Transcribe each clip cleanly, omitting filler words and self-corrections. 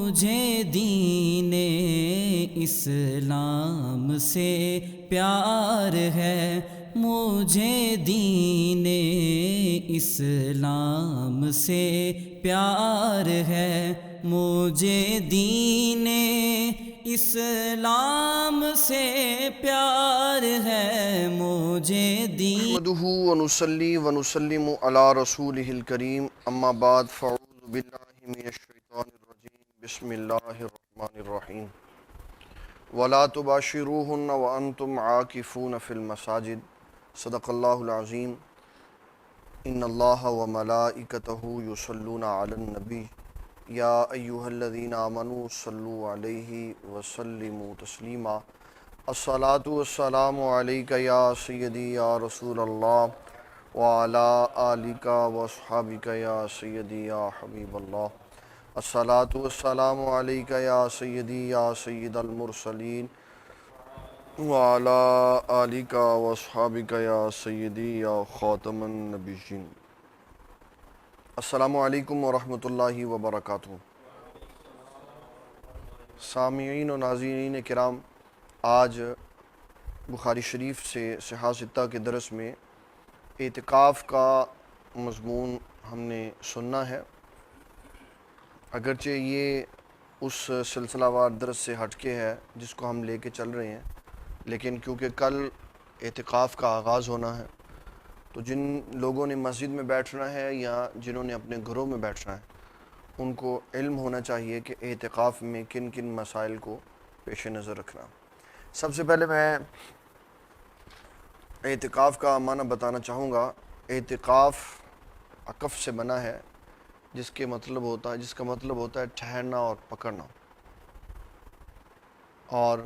مجھے دین اسلام سے پیار ہے، مجھے دین اسلام سے پیار ہے، مجھے دین اسلام سے پیار ہے، مجھے دین نحمده ونصلي ونسلم على رسوله الكريم اما بعد فاعوذ بالله من الشيطان الرجيم بسم الله الرحمن الرحيم ولا تباشروهن وانتم عاكفون في المساجد صدق الله العظيم ان الله وملائكته يصلون على النبي يا ايها الذين امنوا صلوا عليه وسلموا تسليما الصلاة والسلام علیکہ یا سیدی یا رسول اللہ وعلی آلک واصحابک یا سیدی یا حبیب اللہ الصلاة والسلام علیکہ یا سیدی یا سید المرسلین وعلی آلک واصحابک یا سیدی یا خاتم النبیین۔ السلام علیکم ورحمۃ اللہ وبرکاتہ۔ سامعین و ناظرین کرام، آج بخاری شریف سے صحاح ستہ کے درس میں اعتکاف کا مضمون ہم نے سننا ہے۔ اگرچہ یہ اس سلسلہ وار درس سے ہٹ کے ہے جس کو ہم لے کے چل رہے ہیں، لیکن کیونکہ کل اعتکاف کا آغاز ہونا ہے تو جن لوگوں نے مسجد میں بیٹھنا ہے یا جنہوں نے اپنے گھروں میں بیٹھنا ہے ان کو علم ہونا چاہیے کہ اعتکاف میں کن کن مسائل کو پیش نظر رکھنا۔ سب سے پہلے میں اعتکاف کا معنی بتانا چاہوں گا۔ اعتکاف عکف سے بنا ہے جس کا مطلب ہوتا ہے ٹھہرنا اور پکڑنا، اور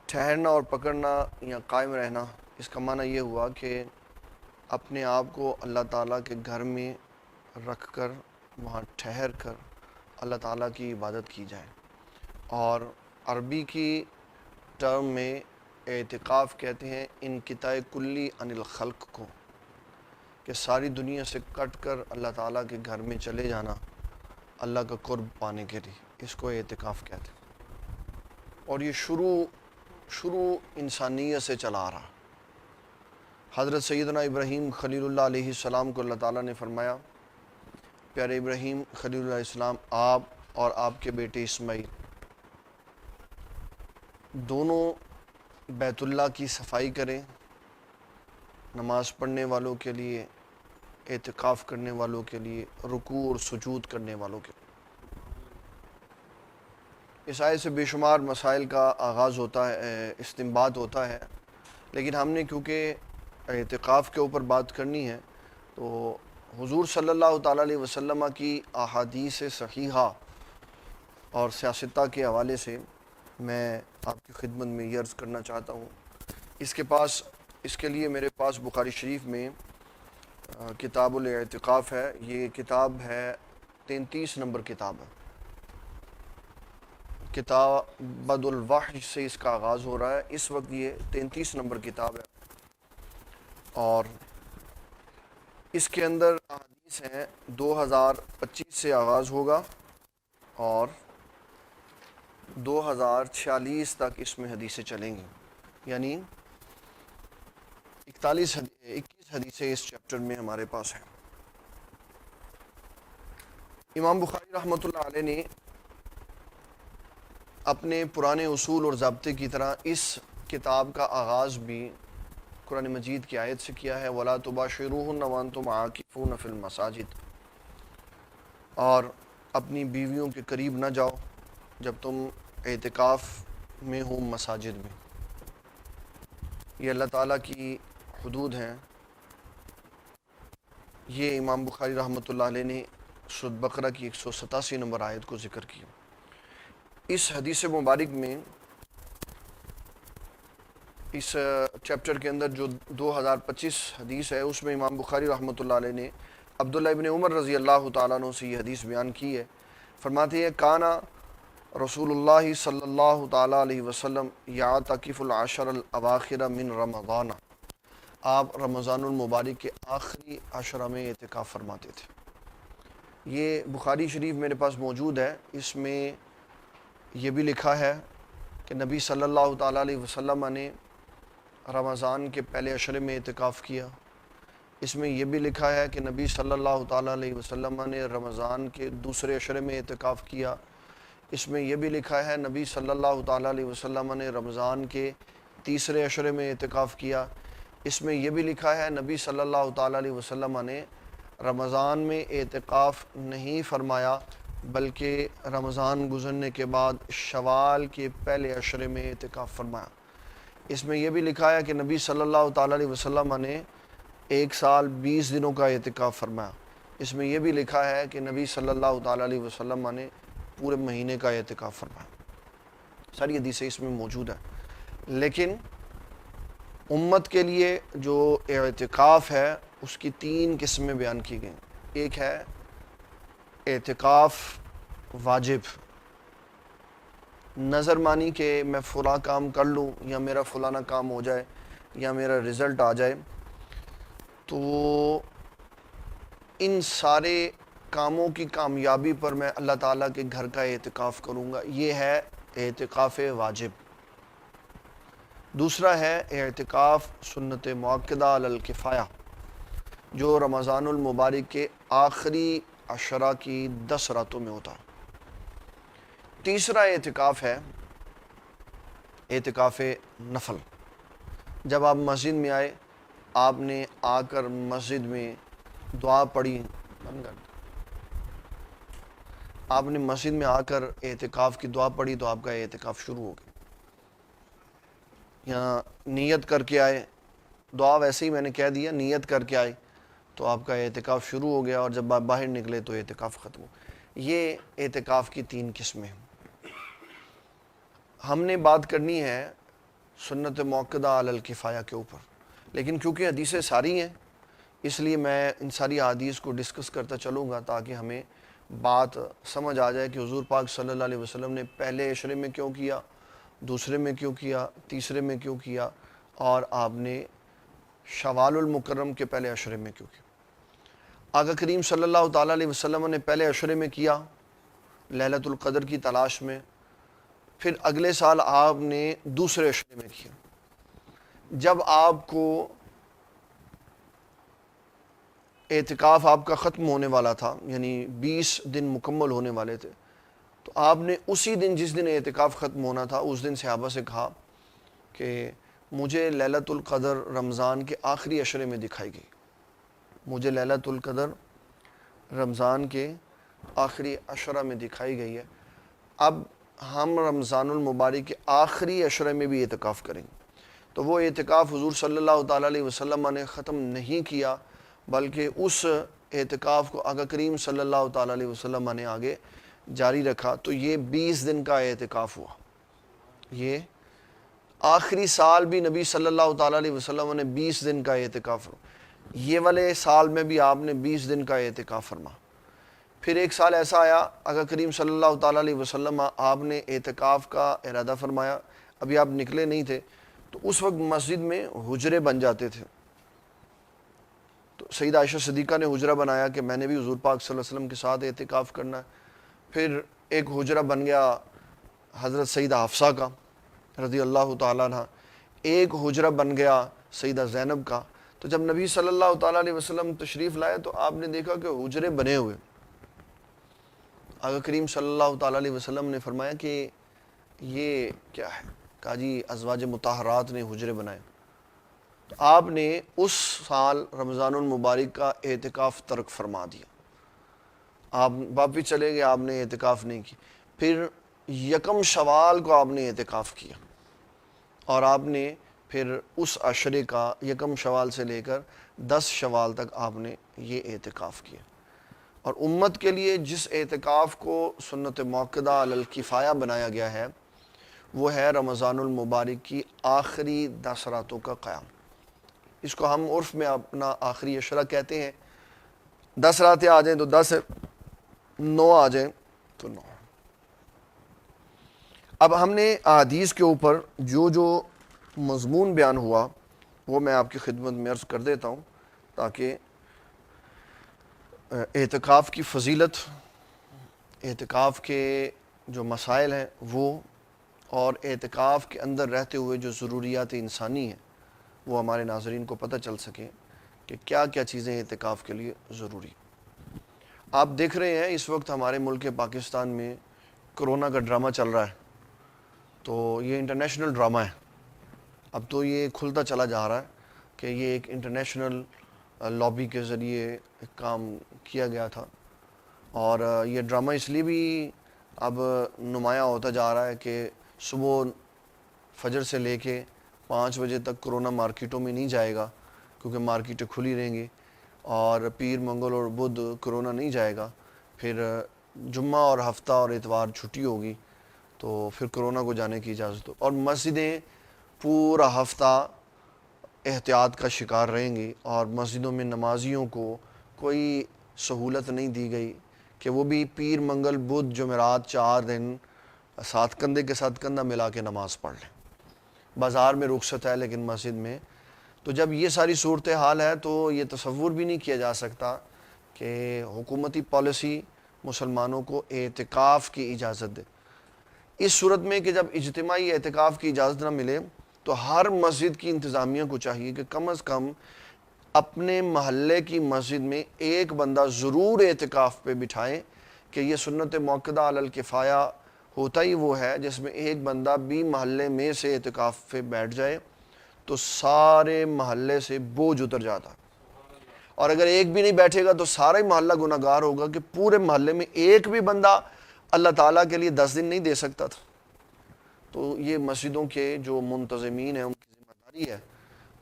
ٹھہرنا اور پکڑنا یا قائم رہنا، اس کا معنی یہ ہوا کہ اپنے آپ کو اللہ تعالیٰ کے گھر میں رکھ کر وہاں ٹھہر کر اللہ تعالیٰ کی عبادت کی جائے۔ اور عربی کی ٹرم میں اعتکاف کہتے ہیں انقطاع کلی عن الخلق کو، کہ ساری دنیا سے کٹ کر اللہ تعالیٰ کے گھر میں چلے جانا اللہ کا قرب پانے کے لیے، اس کو اعتکاف کہتے ہیں۔ اور یہ شروع انسانیت سے چلا آ رہا۔ حضرت سیدنا ابراہیم خلیل اللہ علیہ السلام کو اللہ تعالیٰ نے فرمایا، پیارے ابراہیم خلیل اللہ علیہ السلام، آپ اور آپ کے بیٹے اسماعیل دونوں بیت اللہ کی صفائی کریں، نماز پڑھنے والوں کے لیے، اعتکاف کرنے والوں کے لیے، رکوع اور سجود کرنے والوں کے لیے۔ اس آیت سے بے شمار مسائل کا آغاز ہوتا ہے، استنباط ہوتا ہے، لیکن ہم نے کیونکہ اعتکاف کے اوپر بات کرنی ہے تو حضور صلی اللہ تعالیٰ علیہ وسلم کی احادیث صحیحہ اور سیاستہ کے حوالے سے میں آپ کی خدمت میں یہ عرض کرنا چاہتا ہوں۔ اس کے لیے میرے پاس بخاری شریف میں کتاب الاعتکاف ہے۔ یہ کتاب ہے 33 نمبر کتاب ہے۔ کتاب بدء الوحی سے اس کا آغاز ہو رہا ہے، اس وقت یہ 33 نمبر کتاب ہے، اور اس کے اندر احادیث ہیں 2025 سے آغاز ہوگا اور 2046 تک اس میں حدیثیں چلیں گی، یعنی 21 حدیثیں اس چیپٹر میں ہمارے پاس ہیں۔ امام بخاری رحمۃ اللہ علیہ نے اپنے پرانے اصول اور ضابطے کی طرح اس کتاب کا آغاز بھی قرآن مجید کی آیت سے کیا ہے، وَلَا تُبَاشِرُوهُنَّ وَأَنْتُمْ عَاكِفُونَ فِي الْمَسَاجِدِ، اور اپنی بیویوں کے قریب نہ جاؤ جب تم اعتکاف میں ہو مساجد میں۔ یہ اللہ تعالیٰ کی حدود ہیں۔ یہ امام بخاری رحمۃ اللہ علیہ نے سورۃ بقرہ کی 187 نمبر آیت کو ذکر کیا۔ اس حدیث مبارک میں، اس چیپٹر کے اندر جو 2025 حدیث ہے، اس میں امام بخاری رحمۃ اللہ علیہ نے عبداللہ ابن عمر رضی اللہ تعالیٰ عنہ سے یہ حدیث بیان کی ہے۔ فرماتے ہیں، کانا رسول اللہ صلی اللہ تعالیٰ علیہ وسلم یعتکف العشر الاواخر من رمضان، آپ رمضان المبارک کے آخری عشرہ میں اعتکاف فرماتے تھے۔ یہ بخاری شریف میرے پاس موجود ہے، اس میں یہ بھی لکھا ہے کہ نبی صلی اللہ تعالیٰ علیہ وسلم نے رمضان کے پہلے عشرے میں اعتکاف کیا۔ اس میں یہ بھی لکھا ہے کہ نبی صلی اللہ تعالیٰ علیہ وسلم نے رمضان کے دوسرے عشرے میں اعتکاف کیا۔ اس میں یہ بھی لکھا ہے نبی صلی اللہ تعالیٰ علیہ وسلم نے رمضان کے تیسرے عشرے میں اعتکاف کیا۔ اس میں یہ بھی لکھا ہے نبی صلی اللہ تعالیٰ علیہ وسلم نے رمضان میں اعتکاف نہیں فرمایا بلکہ رمضان گزرنے کے بعد شوال کے پہلے عشرے میں اعتکاف فرمایا۔ اس میں یہ بھی لکھا ہے کہ نبی صلی اللہ تعالیٰ علیہ وسلم نے 1 سال 20 دنوں کا اعتکاف فرمایا۔ اس میں یہ بھی لکھا ہے کہ نبی صلی اللہ تعالیٰ علیہ وسلم نے پورے مہینے کا اعتکاف فرمایا۔ ساری حدیثیں اس میں موجود ہیں، لیکن امت کے لیے جو اعتکاف ہے اس کی 3 قسمیں بیان کی گئیں۔ ایک ہے اعتکاف واجب، نظر مانی کہ میں فلاں کام کر لوں یا میرا فلانا کام ہو جائے یا میرا رزلٹ آ جائے تو ان سارے کاموں کی کامیابی پر میں اللہ تعالیٰ کے گھر کا اعتکاف کروں گا، یہ ہے اعتکاف واجب۔ دوسرا ہے اعتکاف سنت مؤکدہ علی الکفایہ، جو رمضان المبارک کے آخری عشرہ کی 10 راتوں میں ہوتا ہے۔ تیسرا اعتکاف ہے اعتکاف نفل، جب آپ مسجد میں آئے، آپ نے آ کر مسجد میں دعا پڑھی، آپ نے مسجد میں آ کر اعتکاف کی دعا پڑھی تو آپ کا اعتکاف شروع ہو گیا۔ یہاں نیت کر کے آئے، دعا ویسے ہی میں نے کہہ دیا، نیت کر کے آئے تو آپ کا اعتکاف شروع ہو گیا، اور جب آپ باہر نکلے تو اعتکاف ختم ہو۔ یہ اعتکاف کی 3 قسمیں ہیں۔ ہم نے بات کرنی ہے سنت مؤکدہ علی الکفایہ کے اوپر، لیکن کیونکہ حدیثیں ساری ہیں اس لیے میں ان ساری حدیث کو ڈسکس کرتا چلوں گا تاکہ ہمیں بات سمجھ آ جائے کہ حضور پاک صلی اللہ علیہ وسلم نے پہلے عشرے میں کیوں کیا، دوسرے میں کیوں کیا، تیسرے میں کیوں کیا، اور آپ نے شوال المکرم کے پہلے عشرے میں کیوں کیا۔ آقا کریم صلی اللہ تعالیٰ علیہ وسلم نے پہلے عشرے میں کیا ليلۃ القدر کی تلاش میں، پھر اگلے سال آپ نے دوسرے عشرے میں کیا۔ جب آپ کو اعتکاف آپ کا ختم ہونے والا تھا، یعنی 20 دن مکمل ہونے والے تھے، تو آپ نے اسی دن جس دن اعتکاف ختم ہونا تھا اس دن صحابہ سے کہا کہ مجھے ليلۃ القدر رمضان کے آخری عشرے میں دکھائی گئی، مجھے ليلۃ القدر رمضان کے آخری عشرہ میں دکھائی گئی ہے۔ اب ہم رمضان المبارک کے آخری عشرے میں بھی اعتکاف کریں گے، تو وہ اعتکاف حضور صلی اللہ تعالیٰ علیہ وسلم نے ختم نہیں کیا بلکہ اس اعتکاف کو آقا کریم صلی اللہ تعالیٰ علیہ وسلم نے آگے جاری رکھا، تو یہ 20 دن کا اعتکاف ہوا۔ یہ آخری سال بھی نبی صلی اللہ تعالیٰ علیہ وسلم نے 20 دن کا اعتکاف فرما، یہ والے سال میں بھی آپ نے 20 دن کا اعتکاف فرما۔ پھر ایک سال ایسا آیا آقا کریم صلی اللہ تعالیٰ علیہ وسلم آپ نے اعتکاف کا ارادہ فرمایا، ابھی آپ نکلے نہیں تھے، تو اس وقت مسجد میں حجرے بن جاتے تھے، تو سیدہ عائشہ صدیقہ نے حجرہ بنایا کہ میں نے بھی حضور پاک صلی اللہ علیہ وسلم کے ساتھ اعتکاف کرنا ہے۔ پھر ایک حجرہ بن گیا حضرت سیدہ حفصہ کا رضی اللہ تعالیٰ عنہ، ایک حجرہ بن گیا سیدہ زینب کا۔ تو جب نبی صلی اللہ تعالیٰ علیہ وسلم تشریف لائے تو آپ نے دیکھا کہ حجرے بنے ہوئے۔ آقا کریم صلی اللہ تعالیٰ علیہ وسلم نے فرمایا کہ یہ کیا ہے؟ کہا جی ازواج مطہرات نے حجرے بنائے۔ تو آپ نے اس سال رمضان المبارک کا اعتکاف ترک فرما دیا، آپ واپس چلے گئے، آپ نے اعتکاف نہیں کی۔ پھر 1 شوال کو آپ نے اعتکاف کیا، اور آپ نے پھر اس عشرے کا 1 شوال سے لے کر 10 شوال تک آپ نے یہ اعتکاف کیا۔ اور امت کے لیے جس اعتکاف کو سنت مؤکدہ علی الکفایہ بنایا گیا ہے وہ ہے رمضان المبارک کی آخری 10 راتوں کا قیام۔ اس کو ہم عرف میں اپنا آخری عشرہ کہتے ہیں، 10 راتیں آ جائیں تو 10، 9 آ جائیں تو 9۔ اب ہم نے احادیث کے اوپر جو مضمون بیان ہوا وہ میں آپ کی خدمت میں عرض کر دیتا ہوں تاکہ اعتکاف کی فضیلت، اعتکاف کے جو مسائل ہیں وہ، اور اعتکاف کے اندر رہتے ہوئے جو ضروریات انسانی ہیں وہ ہمارے ناظرین کو پتہ چل سکے کہ کیا کیا چیزیں اعتکاف کے لیے ضروری۔ آپ دیکھ رہے ہیں اس وقت ہمارے ملک پاکستان میں کرونا کا ڈرامہ چل رہا ہے، تو یہ انٹرنیشنل ڈرامہ ہے۔ اب تو یہ کھلتا چلا جا رہا ہے کہ یہ ایک انٹرنیشنل لابی کے ذریعے ایک کام کیا گیا تھا، اور یہ ڈرامہ اس لیے بھی اب نمایاں ہوتا جا رہا ہے کہ صبح فجر سے لے کے 5 بجے تک کرونا مارکیٹوں میں نہیں جائے گا، کیونکہ مارکیٹیں کھلی رہیں گی، اور پیر منگل اور بدھ کرونا نہیں جائے گا، پھر جمعہ اور ہفتہ اور اتوار چھٹی ہوگی، تو پھر کرونا کو جانے کی اجازت ہو، اور مسجدیں پورا ہفتہ احتیاط کا شکار رہیں گی، اور مسجدوں میں نمازیوں کو کوئی سہولت نہیں دی گئی کہ وہ بھی پیر منگل بدھ جمعرات 4 دن ساتھ کندھے کے ساتھ کندھا ملا کے نماز پڑھ لیں۔ بازار میں رخصت ہے لیکن مسجد میں، تو جب یہ ساری صورتحال ہے تو یہ تصور بھی نہیں کیا جا سکتا کہ حکومتی پالیسی مسلمانوں کو اعتکاف کی اجازت دے۔ اس صورت میں کہ جب اجتماعی اعتکاف کی اجازت نہ ملے تو ہر مسجد کی انتظامیہ کو چاہیے کہ کم از کم اپنے محلے کی مسجد میں ایک بندہ ضرور اعتکاف پہ بٹھائیں، کہ یہ سنت موقدہ علی الکفایہ ہوتا ہی وہ ہے جس میں ایک بندہ بھی محلے میں سے اعتکاف پہ بیٹھ جائے تو سارے محلے سے بوجھ اتر جاتا، اور اگر ایک بھی نہیں بیٹھے گا تو سارا ہی محلہ گناہگار ہوگا کہ پورے محلے میں ایک بھی بندہ اللہ تعالیٰ کے لیے 10 دن نہیں دے سکتا تھا۔ تو یہ مسجدوں کے جو منتظمین ہیں ان کی ذمہ داری ہے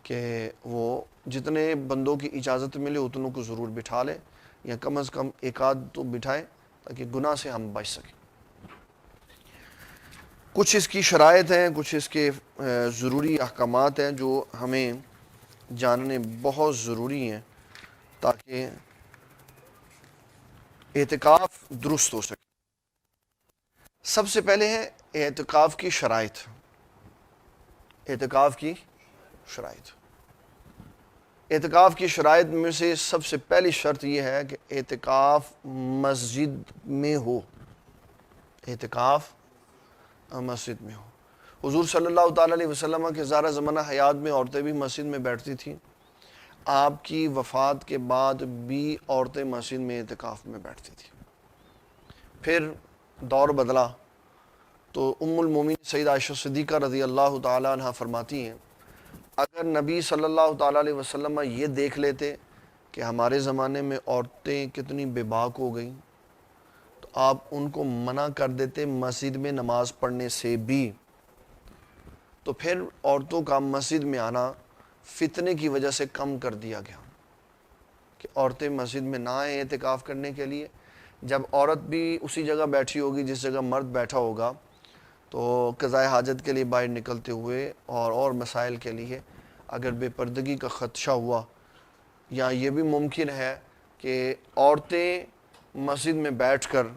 کہ وہ جتنے بندوں کی اجازت ملے اتنوں کو ضرور بٹھا لیں، یا کم از کم ایک آدھ تو بٹھائیں تاکہ گناہ سے ہم بچ سکیں۔ کچھ اس کی شرائط ہیں، کچھ اس کے ضروری احکامات ہیں جو ہمیں جاننے بہت ضروری ہیں تاکہ اعتکاف درست ہو سکے۔ سب سے پہلے ہے اعتکاف کی شرائط۔ اعتکاف کی شرائط، اعتکاف کی شرائط میں سے سب سے پہلی شرط یہ ہے کہ اعتکاف مسجد میں ہو، اعتکاف مسجد میں ہو۔ حضور صلی اللہ تعالیٰ علیہ وسلم کے ظاہرہ زمانہ حیات میں عورتیں بھی مسجد میں بیٹھتی تھیں، آپ کی وفات کے بعد بھی عورتیں مسجد میں اعتکاف میں بیٹھتی تھیں۔ پھر دور بدلا تو ام المومنین سیدہ عائشہ صدیقہ رضی اللہ تعالیٰ عنہ فرماتی ہیں اگر نبی صلی اللہ تعالیٰ علیہ وسلم یہ دیکھ لیتے کہ ہمارے زمانے میں عورتیں کتنی بے باک ہو گئیں تو آپ ان کو منع کر دیتے مسجد میں نماز پڑھنے سے بھی۔ تو پھر عورتوں کا مسجد میں آنا فتنے کی وجہ سے کم کر دیا گیا کہ عورتیں مسجد میں نہ آئیں اعتکاف کرنے کے لیے۔ جب عورت بھی اسی جگہ بیٹھی ہوگی جس جگہ مرد بیٹھا ہوگا تو قضاء حاجت کے لیے باہر نکلتے ہوئے اور مسائل کے لیے اگر بے پردگی کا خدشہ ہوا، یا یہ بھی ممکن ہے کہ عورتیں مسجد میں بیٹھ کر،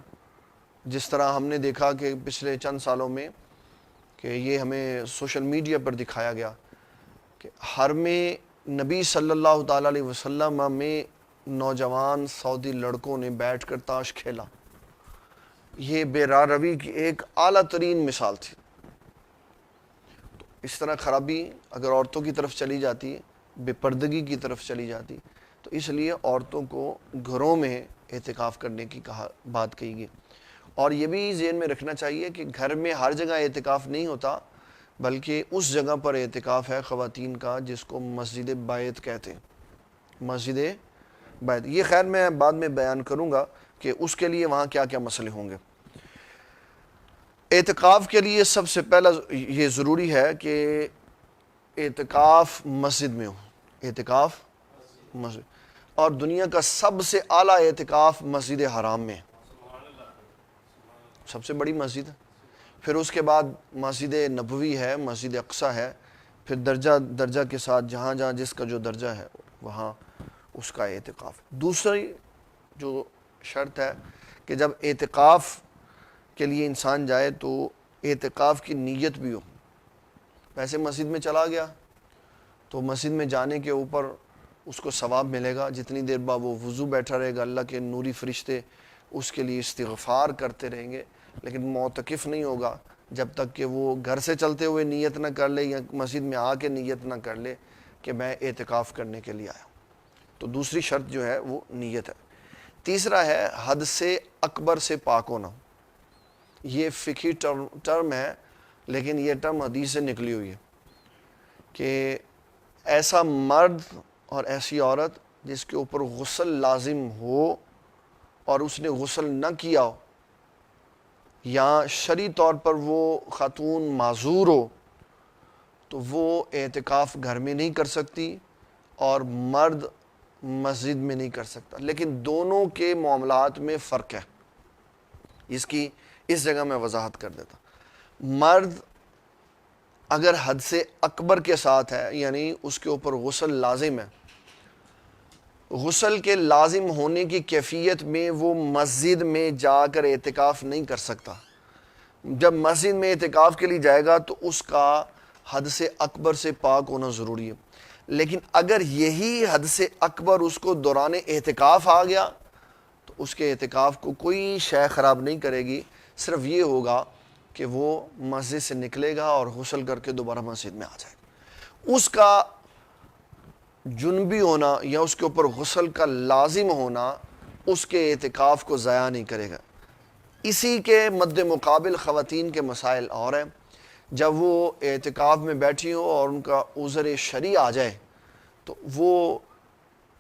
جس طرح ہم نے دیکھا کہ پچھلے چند سالوں میں کہ یہ ہمیں سوشل میڈیا پر دکھایا گیا کہ حرم نبی صلی اللہ تعالیٰ علیہ وسلم میں نوجوان سعودی لڑکوں نے بیٹھ کر تاش کھیلا، یہ بے راہ روی کی ایک اعلیٰ ترین مثال تھی۔ تو اس طرح خرابی اگر عورتوں کی طرف چلی جاتی، بے پردگی کی طرف چلی جاتی، تو اس لیے عورتوں کو گھروں میں اعتکاف کرنے کی بات کہی گئی۔ اور یہ بھی ذہن میں رکھنا چاہیے کہ گھر میں ہر جگہ اعتکاف نہیں ہوتا، بلکہ اس جگہ پر اعتکاف ہے خواتین کا جس کو مسجد بیت کہتے ہیں، مسجد بیت۔ یہ خیر میں بعد میں بیان کروں گا کہ اس کے لیے وہاں کیا کیا مسئلے ہوں گے۔ اعتکاف کے لیے سب سے پہلا یہ ضروری ہے کہ اعتکاف مسجد میں ہو، اعتکاف مسجد، اور دنیا کا سب سے اعلیٰ اعتکاف مسجد حرام میں، سب سے بڑی مسجد۔ پھر اس کے بعد مسجد نبوی ہے، مسجد اقصی ہے، پھر درجہ درجہ کے ساتھ جہاں جہاں جس کا جو درجہ ہے وہاں اس کا اعتکاف۔ دوسری جو شرط ہے کہ جب اعتکاف کے لیے انسان جائے تو اعتکاف کی نیت بھی ہو۔ ویسے مسجد میں چلا گیا تو مسجد میں جانے کے اوپر اس کو ثواب ملے گا، جتنی دیر بعد وہ وضو بیٹھا رہے گا اللہ کے نوری فرشتے اس کے لیے استغفار کرتے رہیں گے، لیکن معتکف نہیں ہوگا جب تک کہ وہ گھر سے چلتے ہوئے نیت نہ کر لے یا مسجد میں آ کے نیت نہ کر لے کہ میں اعتکاف کرنے کے لیے آیا ہوں۔ تو دوسری شرط جو ہے وہ نیت ہے۔ تیسرا ہے حد سے اکبر سے پاک ہونا۔ یہ فقہی ٹرم ہے، لیکن یہ ٹرم حدیث سے نکلی ہوئی ہے کہ ایسا مرد اور ایسی عورت جس کے اوپر غسل لازم ہو اور اس نے غسل نہ کیا ہو، یا شرعی طور پر وہ خاتون معذور ہو، تو وہ اعتکاف گھر میں نہیں کر سکتی اور مرد مسجد میں نہیں کر سکتا۔ لیکن دونوں کے معاملات میں فرق ہے، اس جگہ میں وضاحت کر دیتا۔ مرد اگر حد سے اکبر کے ساتھ ہے، یعنی اس کے اوپر غسل لازم ہے، غسل کے لازم ہونے کی کیفیت میں وہ مسجد میں جا کر اعتکاف نہیں کر سکتا۔ جب مسجد میں اعتکاف کے لیے جائے گا تو اس کا حد سے اکبر سے پاک ہونا ضروری ہے۔ لیکن اگر یہی حد سے اکبر اس کو دوران اعتکاف آ گیا تو اس کے اعتکاف کو کوئی شے خراب نہیں کرے گی، صرف یہ ہوگا کہ وہ مسجد سے نکلے گا اور غسل کر کے دوبارہ مسجد میں آ جائے گا۔ اس کا جنبی ہونا یا اس کے اوپر غسل کا لازم ہونا اس کے اعتکاف کو ضائع نہیں کرے گا۔ اسی کے مد مقابل خواتین کے مسائل اور ہیں۔ جب وہ اعتکاف میں بیٹھی ہوں اور ان کا عذر شرعی آ جائے تو وہ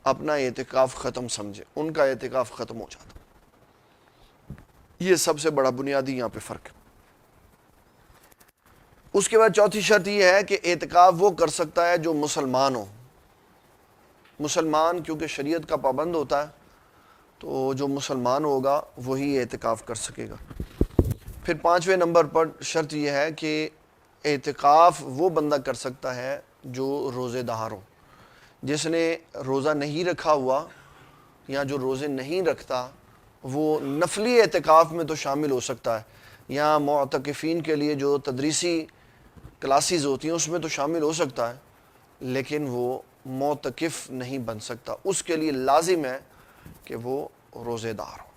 اپنا اعتکاف ختم سمجھے، ان کا اعتکاف ختم ہو جاتا۔ یہ سب سے بڑا بنیادی یہاں پہ فرق ہے۔ اس کے بعد چوتھی شرط یہ ہے کہ اعتکاف وہ کر سکتا ہے جو مسلمان ہو۔ مسلمان کیونکہ شریعت کا پابند ہوتا ہے، تو جو مسلمان ہوگا وہی اعتکاف کر سکے گا۔ پھر 5ویں نمبر پر شرط یہ ہے کہ اعتکاف وہ بندہ کر سکتا ہے جو روزے دار ہو۔ جس نے روزہ نہیں رکھا ہوا یا جو روزے نہیں رکھتا وہ نفلی اعتکاف میں تو شامل ہو سکتا ہے، یا معتکفین کے لیے جو تدریسی کلاسز ہوتی ہیں اس میں تو شامل ہو سکتا ہے، لیکن وہ معتکف نہیں بن سکتا۔ اس کے لیے لازم ہے کہ وہ روزے دار ہو۔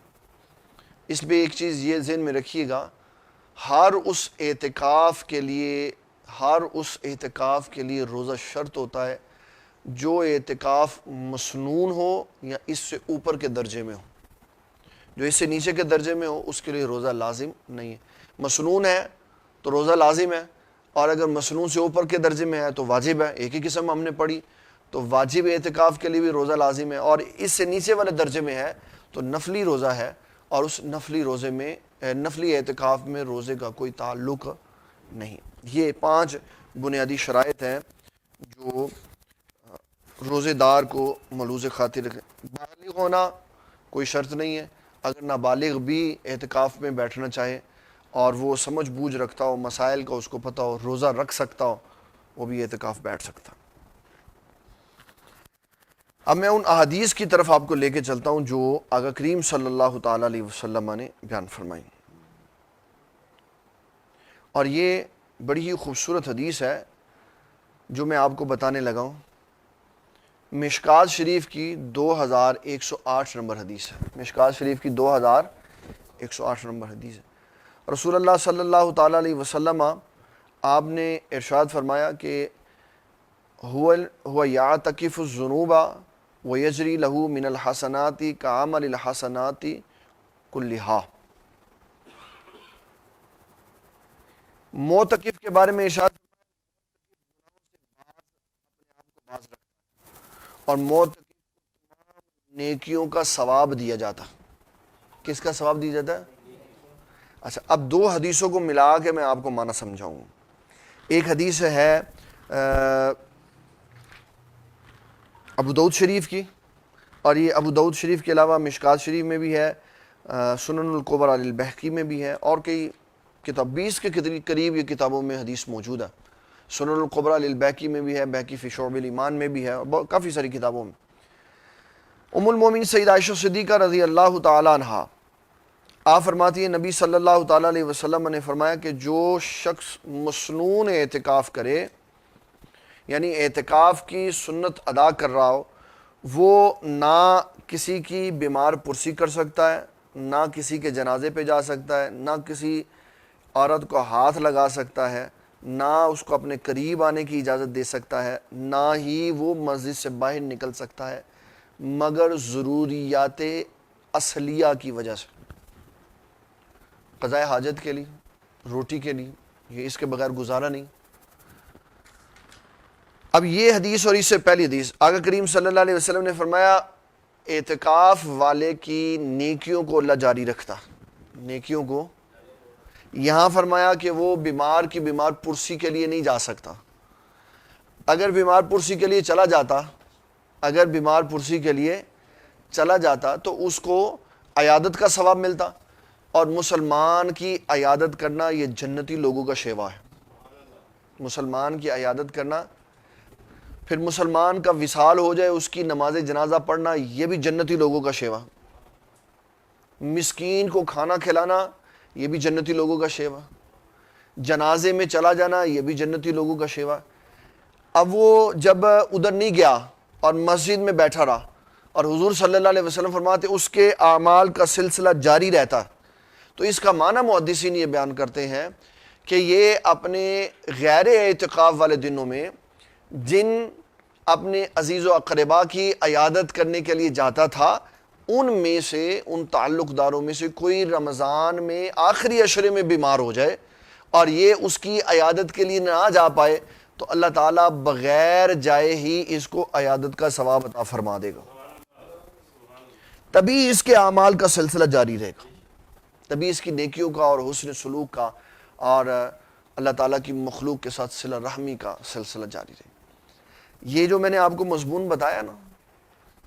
اس میں ایک چیز یہ ذہن میں رکھیے گا، ہر اس اعتکاف کے لیے روزہ شرط ہوتا ہے جو اعتکاف مسنون ہو یا اس سے اوپر کے درجے میں ہو۔ جو اس سے نیچے کے درجے میں ہو اس کے لیے روزہ لازم نہیں ہے۔ مسنون ہے تو روزہ لازم ہے، اور اگر مسنون سے اوپر کے درجے میں ہے تو واجب ہے۔ ایک ہی قسم ہم نے پڑھی، تو واجب اعتکاف کے لیے بھی روزہ لازم ہے، اور اس سے نیچے والے درجے میں ہے تو نفلی روزہ ہے، اور اس نفلی اعتکاف میں روزے کا کوئی تعلق نہیں۔ یہ 5 بنیادی شرائط ہیں جو روزے دار کو ملوز خاطر رکھیں۔ بالغ ہونا کوئی شرط نہیں ہے، اگر نابالغ بھی اعتکاف میں بیٹھنا چاہے اور وہ سمجھ بوجھ رکھتا ہو، مسائل کا اس کو پتہ ہو، روزہ رکھ سکتا ہو، وہ بھی اعتکاف بیٹھ سکتا۔ اب میں ان احادیث کی طرف آپ کو لے کے چلتا ہوں جو آقا کریم صلی اللہ تعالی علیہ وسلم نے بیان فرمائی، اور یہ بڑی ہی خوبصورت حدیث ہے جو میں آپ کو بتانے لگا ہوں۔ مشکات شریف کی 2108 نمبر حدیث ہے۔ مشکات شریف کی 2108 نمبر حدیث ہے۔ رسول اللہ صلی اللہ تعالی علیہ وسلم آپ نے ارشاد فرمایا کہ هو یعتکف الذنوب ویجری له من الحسنات کعمل الحسنات کلھا۔ معتکف کے بارے میں ارشاد اور معتکف کو تمام نیکیوں کا ثواب دیا جاتا۔ کس کا ثواب دیا جاتا ہے؟ اچھا، اب 2 حدیثوں کو ملا کے میں آپ کو معنی سمجھاؤں۔ ایک حدیث ہے ابو داؤد شریف کی، اور یہ ابو داؤد شریف کے علاوہ مشکات شریف میں بھی ہے، سنن الکبریٰ للبیہقی میں بھی ہے، اور کئی کتاب 20 کے قریب یہ کتابوں میں حدیث موجود ہے۔ سنن الکبریٰ للبیہقی میں بھی ہے، بیہقی فی شعب الایمان میں بھی ہے، اور کافی ساری کتابوں میں۔ ام المومنین سیدہ عائشہ صدیقہ رضی اللہ تعالی عنہا آپ فرماتی ہیں نبی صلی اللہ تعالی علیہ وسلم نے فرمایا کہ جو شخص مسنون اعتکاف کرے، یعنی اعتکاف کی سنت ادا کر رہا ہو، وہ نہ کسی کی بیمار پرسی کر سکتا ہے، نہ کسی کے جنازے پہ جا سکتا ہے، نہ کسی عورت کو ہاتھ لگا سکتا ہے، نہ اس کو اپنے قریب آنے کی اجازت دے سکتا ہے، نہ ہی وہ مسجد سے باہر نکل سکتا ہے مگر ضروریات اصلیہ کی وجہ سے، قضاء حاجت کے لیے، روٹی کے لیے، یہ اس کے بغیر گزارا نہیں۔ اب یہ حدیث اور اس سے پہلی حدیث، آقا کریم صلی اللہ علیہ وسلم نے فرمایا اعتکاف والے کی نیکیوں کو اللہ جاری رکھتا، نیکیوں کو، یہاں فرمایا کہ وہ بیمار کی بیمار پرسی کے لیے نہیں جا سکتا، اگر بیمار پرسی کے لیے چلا جاتا، اگر بیمار پرسی کے لیے چلا جاتا تو اس کو عیادت کا ثواب ملتا، اور مسلمان کی عیادت کرنا یہ جنتی لوگوں کا شیوا ہے، مسلمان کی عیادت کرنا، پھر مسلمان کا وصال ہو جائے اس کی نماز جنازہ پڑھنا، یہ بھی جنتی لوگوں کا شیوا، مسکین کو کھانا کھلانا یہ بھی جنتی لوگوں کا شیوا، جنازے میں چلا جانا یہ بھی جنتی لوگوں کا شیوا۔ اب وہ جب ادھر نہیں گیا اور مسجد میں بیٹھا رہا، اور حضور صلی اللہ علیہ وسلم فرماتے اس کے اعمال کا سلسلہ جاری رہتا، تو اس کا معنی محدثین یہ بیان کرتے ہیں کہ یہ اپنے غیر اعتکاف والے دنوں میں جن اپنے عزیز و اقربا کی عیادت کرنے کے لیے جاتا تھا، ان میں سے، ان تعلق داروں میں سے کوئی رمضان میں آخری عشرے میں بیمار ہو جائے اور یہ اس کی عیادت کے لیے نہ جا پائے، تو اللہ تعالیٰ بغیر جائے ہی اس کو عیادت کا ثواب عطا فرما دے گا، تبھی اس کے اعمال کا سلسلہ جاری رہے گا، تبھی اس کی نیکیوں کا اور حسن سلوک کا اور اللہ تعالیٰ کی مخلوق کے ساتھ صلہ رحمی کا سلسلہ جاری رہے گا۔ یہ جو میں نے آپ کو مضمون بتایا نا،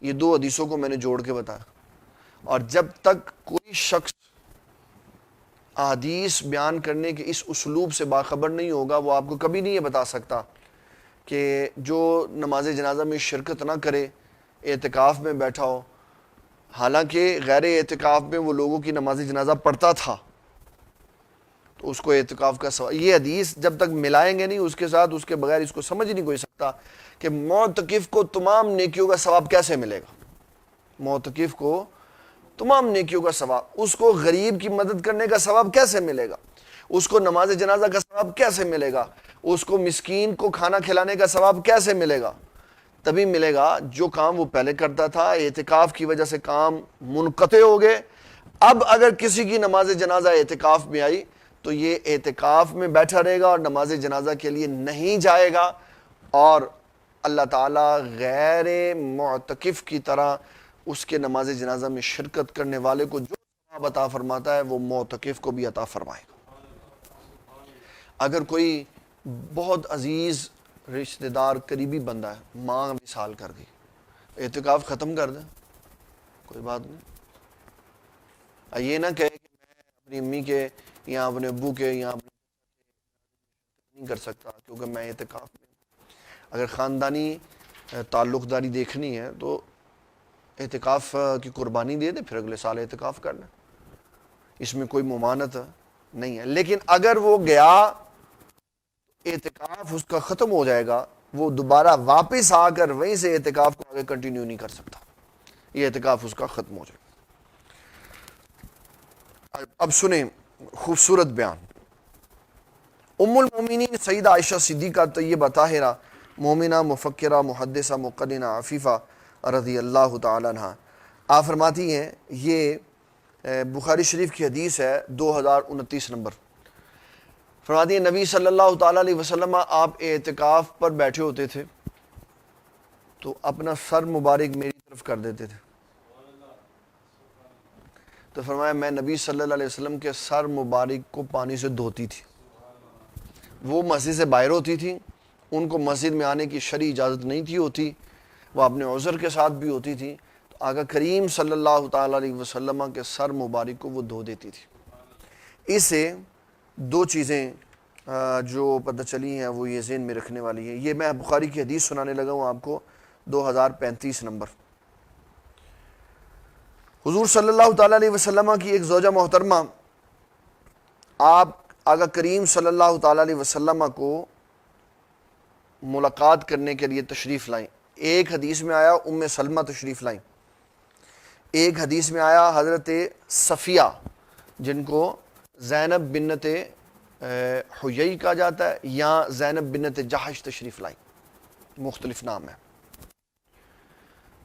یہ دو حدیثوں کو میں نے جوڑ کے بتایا، اور جب تک کوئی شخص احادیث بیان کرنے کے اس اسلوب سے باخبر نہیں ہوگا، وہ آپ کو کبھی نہیں یہ بتا سکتا کہ جو نماز جنازہ میں شرکت نہ کرے، اعتکاف میں بیٹھا ہو، حالانکہ غیر اعتکاف میں وہ لوگوں کی نماز جنازہ پڑھتا تھا، تو اس کو اعتکاف کا سوال، یہ حدیث جب تک ملائیں گے نہیں اس کے ساتھ، اس کے بغیر اس کو سمجھ نہیں کوئی سکتا کہ معتکف کو تمام نیکیوں کا ثواب کیسے ملے گا، معتکف کو تمام نیکیوں کا ثواب، اس کو غریب کی مدد کرنے کا ثواب کیسے ملے گا، اس کو نماز جنازہ کا ثواب کیسے ملے گا، اس کو مسکین کو کھانا کھلانے کا ثواب کیسے ملے گا؟ تبھی ملے گا جو کام وہ پہلے کرتا تھا، اعتکاف کی وجہ سے کام منقطع ہو گئے، اب اگر کسی کی نماز جنازہ اعتکاف میں آئی تو یہ اعتکاف میں بیٹھا رہے گا اور نماز جنازہ کے لیے نہیں جائے گا، اور اللہ تعالیٰ غیر معتکف کی طرح اس کے نماز جنازہ میں شرکت کرنے والے کو جو ثواب عطا فرماتا ہے وہ معتکف کو بھی عطا فرمائے گا۔ اگر کوئی بہت عزیز رشتہ دار قریبی بندہ ہے، ماں وصال کر گئی، اعتکاف ختم کر دیں، کوئی بات نہیں، یہ نہ کہے کہ میں اپنی امی کے یا اپنے ابو کے یا اپنے نہیں کر سکتا کیونکہ میں اعتکاف میں، اگر خاندانی تعلق داری دیکھنی ہے تو اعتکاف کی قربانی دے دے، پھر اگلے سال اعتکاف کرنا، اس میں کوئی ممانعت نہیں ہے۔ لیکن اگر وہ گیا، اعتکاف اس کا ختم ہو جائے گا، وہ دوبارہ واپس آ کر وہیں سے اعتکاف کو آگے کنٹینیو نہیں کر سکتا، یہ اعتکاف اس کا ختم ہو جائے گا۔ اب سنیں خوبصورت بیان، ام المومنین سیدہ عائشہ صدیقہ طیبہ طاہرہ مومنہ مفکرہ محدثہ مقننہ عفیفہ رضی اللہ تعالیٰ عنہ، آپ فرماتی ہیں، یہ بخاری شریف کی حدیث ہے 2029 نمبر، فرماتی ہیں نبی صلی اللہ تعالیٰ علیہ وسلم آپ اعتکاف پر بیٹھے ہوتے تھے تو اپنا سر مبارک میری طرف کر دیتے تھے، تو فرمایا میں نبی صلی اللہ علیہ وسلم کے سر مبارک کو پانی سے دھوتی تھی، وہ مسجد سے باہر ہوتی تھی، ان کو مسجد میں آنے کی شرعی اجازت نہیں تھی ہوتی، وہ اپنے عذر کے ساتھ بھی ہوتی تھی، تو آقا کریم صلی اللہ تعالیٰ علیہ وسلم کے سر مبارک کو وہ دھو دیتی تھی۔ اس سے دو چیزیں جو پتہ چلی ہیں وہ یہ ذہن میں رکھنے والی ہیں، یہ میں بخاری کی حدیث سنانے لگا ہوں آپ کو 2035 نمبر، حضور صلی اللہ تعالیٰ علیہ وسلم کی ایک زوجہ محترمہ آپ آقا کریم صلی اللہ تعالیٰ علیہ وسلم کو ملاقات کرنے کے لیے تشریف لائیں، ایک حدیث میں آیا ام سلمہ تشریف لائیں، ایک حدیث میں آیا حضرت صفیہ جن کو زینب بنت حیی کہا جاتا ہے یا زینب بنت جحش تشریف لائیں، مختلف نام ہے۔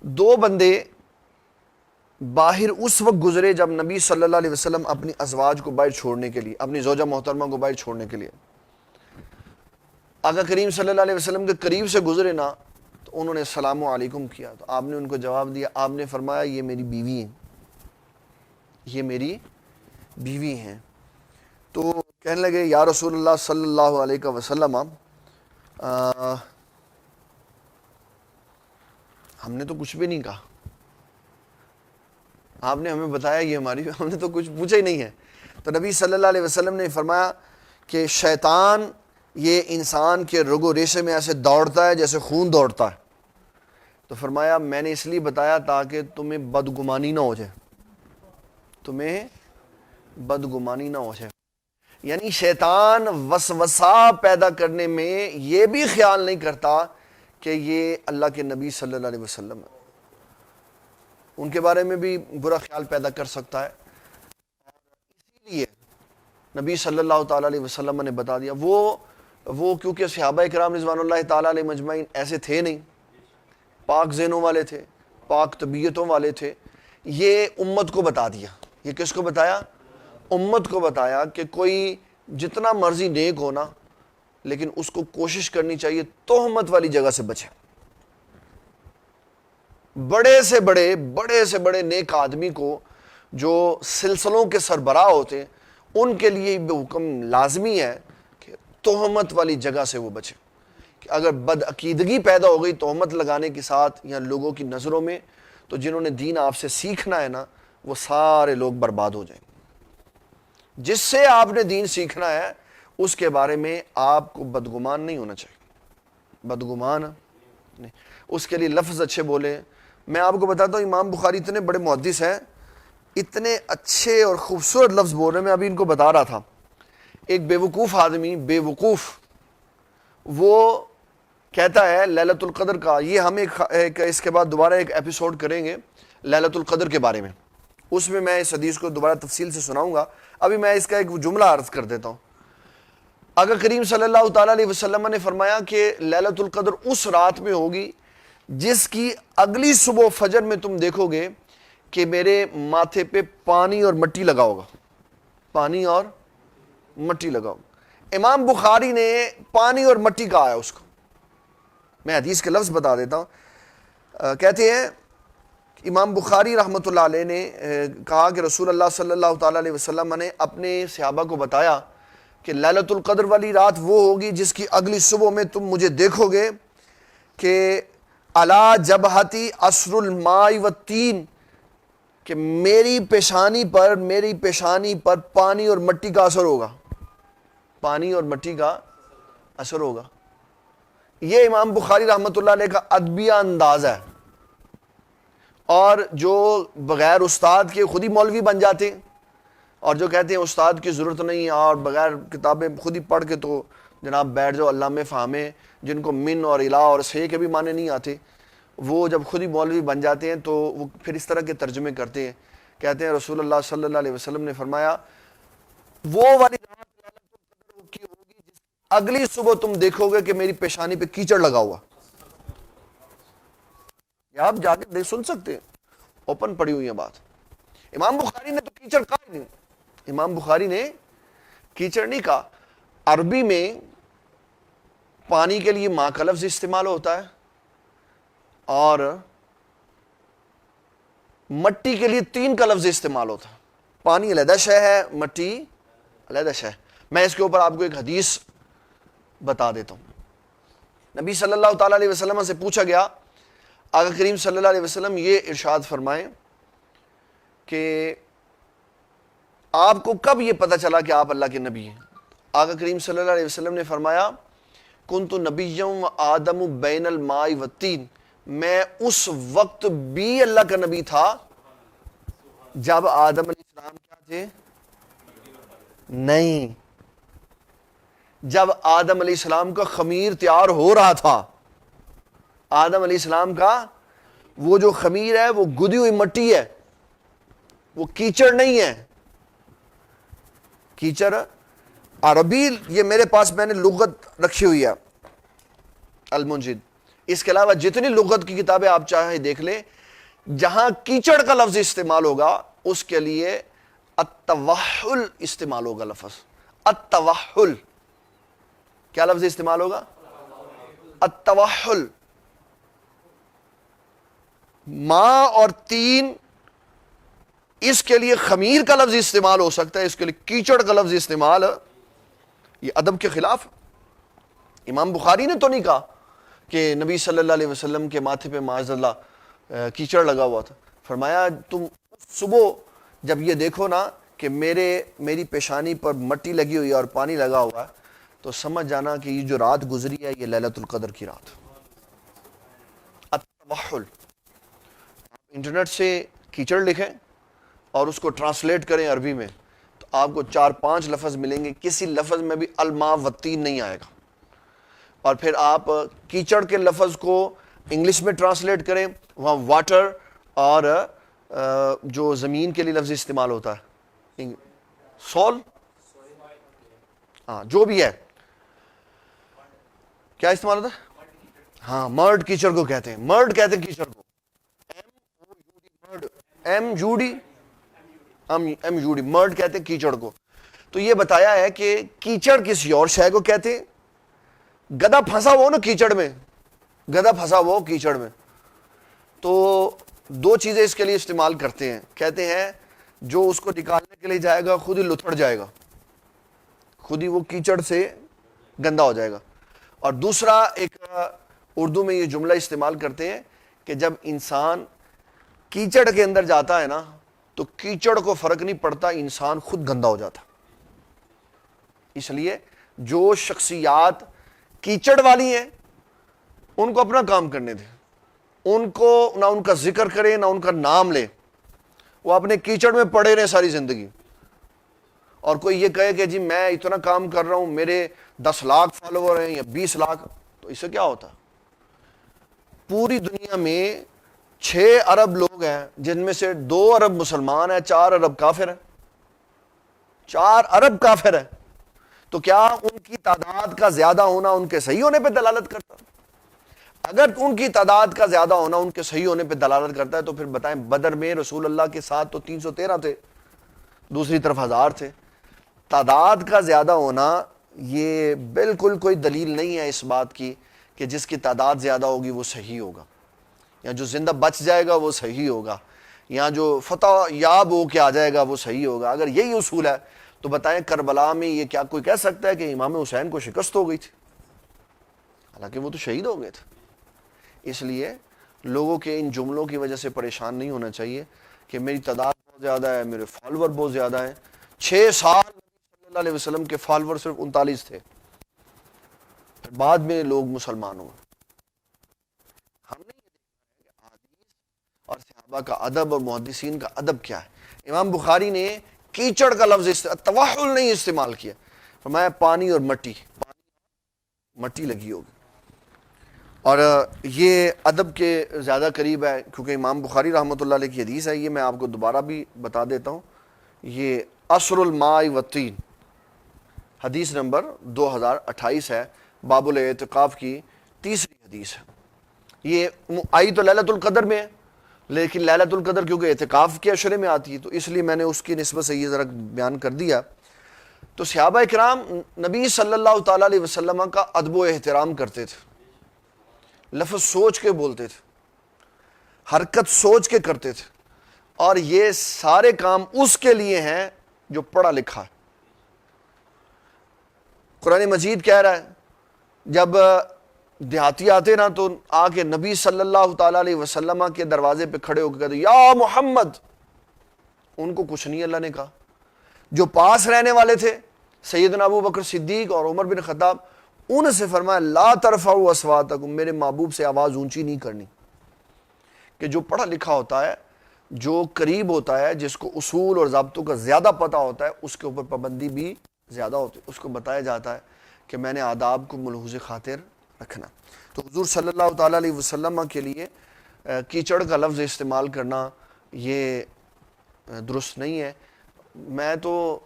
دو بندے باہر اس وقت گزرے جب نبی صلی اللہ علیہ وسلم اپنی ازواج کو باہر چھوڑنے کے لیے، اپنی زوجہ محترمہ کو باہر چھوڑنے کے لیے آقا کریم صلی اللہ علیہ وسلم کے قریب سے گزرے نا، تو انہوں نے السلام علیکم کیا، تو آپ نے ان کو جواب دیا، آپ نے فرمایا یہ میری بیوی ہیں، یہ میری بیوی ہیں۔ تو کہنے لگے یا رسول اللہ صلی اللہ علیہ وسلم ہم نے تو کچھ بھی نہیں کہا، آپ نے ہمیں بتایا یہ ہماری، ہم نے تو کچھ پوچھا ہی نہیں ہے۔ تو نبی صلی اللہ علیہ وسلم نے فرمایا کہ شیطان یہ انسان کے رگ و ریشے میں ایسے دوڑتا ہے جیسے خون دوڑتا ہے، تو فرمایا میں نے اس لیے بتایا تاکہ تمہیں بدگمانی نہ ہو جائے، تمہیں بدگمانی نہ ہو جائے۔ یعنی شیطان وسوسہ پیدا کرنے میں یہ بھی خیال نہیں کرتا کہ یہ اللہ کے نبی صلی اللہ علیہ وسلم ہے، ان کے بارے میں بھی برا خیال پیدا کر سکتا ہے۔ اسی لیے نبی صلی اللہ تعالیٰ علیہ وسلم نے بتا دیا، وہ کیونکہ صحابہ کرام رضوان اللہ تعالیٰ علیہ مجمعین ایسے تھے نہیں، پاک ذہنوں والے تھے، پاک طبیعتوں والے تھے، یہ امت کو بتا دیا۔ یہ کس کو بتایا؟ امت کو بتایا کہ کوئی جتنا مرضی نیک ہونا، لیکن اس کو کوشش کرنی چاہیے تہمت والی جگہ سے بچے۔ بڑے سے بڑے نیک آدمی کو جو سلسلوں کے سربراہ ہوتے ہیں، ان کے لیے بھی حکم لازمی ہے کہ تہمت والی جگہ سے وہ بچے، کہ اگر بدعقیدگی پیدا ہو گئی تہمت لگانے کے ساتھ یا لوگوں کی نظروں میں، تو جنہوں نے دین آپ سے سیکھنا ہے نا، وہ سارے لوگ برباد ہو جائیں گے۔ جس سے آپ نے دین سیکھنا ہے اس کے بارے میں آپ کو بدگمان نہیں ہونا چاہیے، بدگمان نہیں، اس کے لیے لفظ اچھے بولے۔ میں آپ کو بتاتا ہوں امام بخاری اتنے بڑے محدث ہیں، اتنے اچھے اور خوبصورت لفظ بول رہے ہیں۔ میں ابھی ان کو بتا رہا تھا، ایک بیوقوف آدمی، بیوقوف، وہ کہتا ہے لیلۃ القدر کا، یہ ہم ایک اس کے بعد دوبارہ ایک ایپیسوڈ کریں گے لیلۃ القدر کے بارے میں، اس میں اس حدیث کو دوبارہ تفصیل سے سناؤں گا۔ ابھی میں اس کا ایک جملہ عرض کر دیتا ہوں۔ آقا کریم صلی اللہ تعالیٰ علیہ وسلم نے فرمایا کہ لیلۃ القدر اس رات میں ہوگی جس کی اگلی صبح فجر میں تم دیکھو گے کہ میرے ماتھے پہ پانی اور مٹی لگا ہوگا، پانی اور مٹی لگا ہوگا۔ امام بخاری نے پانی اور مٹی کہا ہے اس کو، میں حدیث کے لفظ بتا دیتا ہوں۔ کہتے ہیں امام بخاری رحمۃ اللہ علیہ نے کہا کہ رسول اللہ صلی اللہ تعالیٰ علیہ وسلم نے اپنے صحابہ کو بتایا کہ لیلۃ القدر والی رات وہ ہوگی جس کی اگلی صبح میں تم مجھے دیکھو گے کہ علی جبہتی عصر الماء والتین، کہ میری پیشانی پر پانی اور مٹی کا اثر ہوگا، پانی اور مٹی کا اثر ہوگا۔ یہ امام بخاری رحمۃ اللہ علیہ کا ادبیہ انداز ہے، اور جو بغیر استاد کے خود ہی مولوی بن جاتے ہیں اور جو کہتے ہیں استاد کی ضرورت نہیں اور بغیر کتابیں خود ہی پڑھ کے تو جناب بیٹھ جاؤ علامہ فہمے، جن کو من اور الہ اور سے کے بھی معنی نہیں آتے، وہ جب خود ہی مولوی بن جاتے ہیں تو وہ پھر اس طرح کے ترجمے کرتے ہیں، کہتے ہیں رسول اللہ صلی اللہ علیہ وسلم نے فرمایا وہ والی رات کی ہوگی جس اگلی صبح تم دیکھو گے کہ میری پیشانی پہ کیچڑ لگا ہوا۔ آپ جا کے سن سکتے ہیں، اوپن پڑی ہوئی ہے بات۔ امام بخاری نے تو کیچڑ کہا ہی نہیں، امام بخاری نے کیچڑ نہیں کہا۔ عربی میں پانی کے لیے ماں کا لفظ استعمال ہوتا ہے اور مٹی کے لیے تین کا لفظ استعمال ہوتا ہے۔ پانی علیحدہ شے ہے، مٹی علیحدہ شے ہے۔ میں اس کے اوپر آپ کو ایک حدیث بتا دیتا ہوں۔ نبی صلی اللہ تعالیٰ علیہ وسلم سے پوچھا گیا، آقا کریم صلی اللہ علیہ وسلم یہ ارشاد فرمائیں کہ آپ کو کب یہ پتہ چلا کہ آپ اللہ کے نبی ہیں؟ آقا کریم صلی اللہ علیہ وسلم نے فرمایا کنت نبیا و آدم بین الماء والتین، میں اس وقت بھی اللہ کا نبی تھا جب آدم علیہ السلام کیا تھے؟ نہیں، جب آدم علیہ السلام کا خمیر تیار ہو رہا تھا آدم علیہ السلام کا وہ جو خمیر ہے وہ گدی ہوئی مٹی ہے، وہ کیچڑ نہیں ہے. کیچڑ عربی، یہ میرے پاس میں نے لغت رکھی ہوئی ہے المنجد، اس کے علاوہ جتنی لغت کی کتابیں آپ چاہیں دیکھ لیں، جہاں کیچڑ کا لفظ استعمال ہوگا اس کے لیے التوحل استعمال ہوگا. لفظ التوحل، کیا لفظ استعمال ہوگا؟ التوحل. ماء اور تین، اس کے لیے خمیر کا لفظ استعمال ہو سکتا ہے، اس کے لیے کیچڑ کا لفظ استعمال یہ ادب کے خلاف. امام بخاری نے تو نہیں کہا کہ نبی صلی اللہ علیہ وسلم کے ماتھے پہ معاذ اللہ کیچڑ لگا ہوا تھا. فرمایا تم صبح جب یہ دیکھو نا کہ میری پیشانی پر مٹی لگی ہوئی ہے اور پانی لگا ہوا ہے، تو سمجھ جانا کہ یہ جو رات گزری ہے یہ لیلۃ القدر کی رات. التوحل. انٹرنیٹ سے کیچڑ لکھیں اور اس کو ٹرانسلیٹ کریں عربی میں، تو آپ کو 4-5 لفظ ملیں گے، کسی لفظ میں بھی الماء والتین نہیں آئے گا. اور پھر آپ کیچڑ کے لفظ کو انگلش میں ٹرانسلیٹ کریں، وہاں واٹر اور جو زمین کے لیے لفظ استعمال ہوتا ہے سول، ہاں جو بھی ہے، کیا استعمال ہوتا ہے؟ ہاں مرڈ کیچڑ کو کہتے ہیں، مرڈ کہتے ہیں کیچڑ کو، ایم یو ڈی مرڈ کہتے ہیں کیچڑ کو. تو یہ بتایا ہے کہ کیچڑ کسی اور شے کو کہتے ہیں. گدھا پھنسا ہوا نا کیچڑ میں، گدھا پھنسا ہوا کیچڑ میں، تو 2 چیزیں اس کے لیے استعمال کرتے ہیں. کہتے ہیں جو اس کو نکالنے کے لیے جائے گا خود ہی لتھڑ جائے گا، خود ہی وہ کیچڑ سے گندا ہو جائے گا. اور دوسرا ایک اردو میں یہ جملہ استعمال کرتے ہیں کہ جب انسان کیچڑ کے اندر جاتا ہے نا تو کیچڑ کو فرق نہیں پڑتا، انسان خود گندا ہو جاتا. اس لیے جو شخصیات کیچڑ والی ہیں ان کو اپنا کام کرنے دیں، ان کو نہ ان کا ذکر کریں نہ ان کا نام لیں، وہ اپنے کیچڑ میں پڑے رہے ساری زندگی. اور کوئی یہ کہے کہ جی میں اتنا کام کر رہا ہوں، میرے 10 لاکھ فالوور ہیں یا 20 لاکھ، تو اس سے کیا ہوتا؟ پوری دنیا میں 6 ارب لوگ ہیں جن میں سے 2 ارب مسلمان ہیں، 4 ارب کافر ہیں. 4 ارب کافر ہیں، تو کیا ان کی تعداد کا زیادہ ہونا ان کے صحیح ہونے پہ دلالت کرتا؟ اگر ان کی تعداد کا زیادہ ہونا ان کے صحیح ہونے پہ دلالت کرتا ہے تو پھر بتائیں بدر میں رسول اللہ کے ساتھ تو 313 تھے، دوسری طرف 1000 تھے. تعداد کا زیادہ ہونا یہ بالکل کوئی دلیل نہیں ہے اس بات کی کہ جس کی تعداد زیادہ ہوگی وہ صحیح ہوگا، یا جو زندہ بچ جائے گا وہ صحیح ہوگا، یا جو فتح یاب ہو کے آ جائے گا وہ صحیح ہوگا. اگر یہی اصول ہے تو بتائیں کربلا میں یہ کیا کوئی کہہ سکتا ہے کہ امام حسین کو شکست ہو گئی تھی؟ حالانکہ وہ تو شہید ہو گئے تھے. اس لیے لوگوں کے ان جملوں کی وجہ سے پریشان نہیں ہونا چاہیے کہ میری تعداد بہت زیادہ ہے، میرے فالوور بہت زیادہ ہیں. 6 سال صلی اللہ علیہ وسلم کے فالوور صرف 39 تھے، پھر بعد میں لوگ مسلمان ہوئے. ہم نے یہ دیکھا ہے کہ احادیث اور صحابہ کا ادب اور محدثین کا ادب کیا ہے. امام بخاری نے کیچڑ کا لفظ توحل نہیں استعمال کیا، فرمایا پانی اور مٹی لگی ہوگی. اور یہ ادب کے زیادہ قریب ہے کیونکہ امام بخاری رحمۃ اللہ علیہ کی حدیث ہے. یہ میں آپ کو دوبارہ بھی بتا دیتا ہوں، یہ عصر الماء والتین حدیث نمبر 2028 ہے، باب الاعتکاف کی 3ری حدیث ہے. یہ آئی تو لیلۃ القدر میں ہے، لیکن لیلۃ القدر کیونکہ اعتکاف کے اشرے میں آتی ہے تو اس لیے میں نے اس کی نسبت سے یہ ذرا بیان کر دیا. تو صحابہ کرام نبی صلی اللہ تعالیٰ علیہ وسلم کا ادب و احترام کرتے تھے، لفظ سوچ کے بولتے تھے، حرکت سوچ کے کرتے تھے، اور یہ سارے کام اس کے لیے ہیں جو پڑھا لکھا ہے. قرآن مجید کہہ رہا ہے جب دیہاتی آتے نا تو آ کے نبی صلی اللہ تعالیٰ علیہ وسلم کے دروازے پہ کھڑے ہو کے کہتے یا محمد. ان کو کچھ نہیں اللہ نے کہا. جو پاس رہنے والے تھے سیدنا ابو بکر صدیق اور عمر بن خطاب، ان سے فرمایا لا ترفعوا اصواتکم، میرے محبوب سے آواز اونچی نہیں کرنی. کہ جو پڑھا لکھا ہوتا ہے، جو قریب ہوتا ہے، جس کو اصول اور ضابطوں کا زیادہ پتہ ہوتا ہے، اس کے اوپر پابندی بھی زیادہ ہوتی ہے. اس کو بتایا جاتا ہے کہ میں نے آداب کو ملحوظ خاطر رکھنا. تو حضور صلی اللہ تعالیٰ علیہ وسلم کے لیے کیچڑ کا لفظ استعمال کرنا یہ درست نہیں ہے. میں تو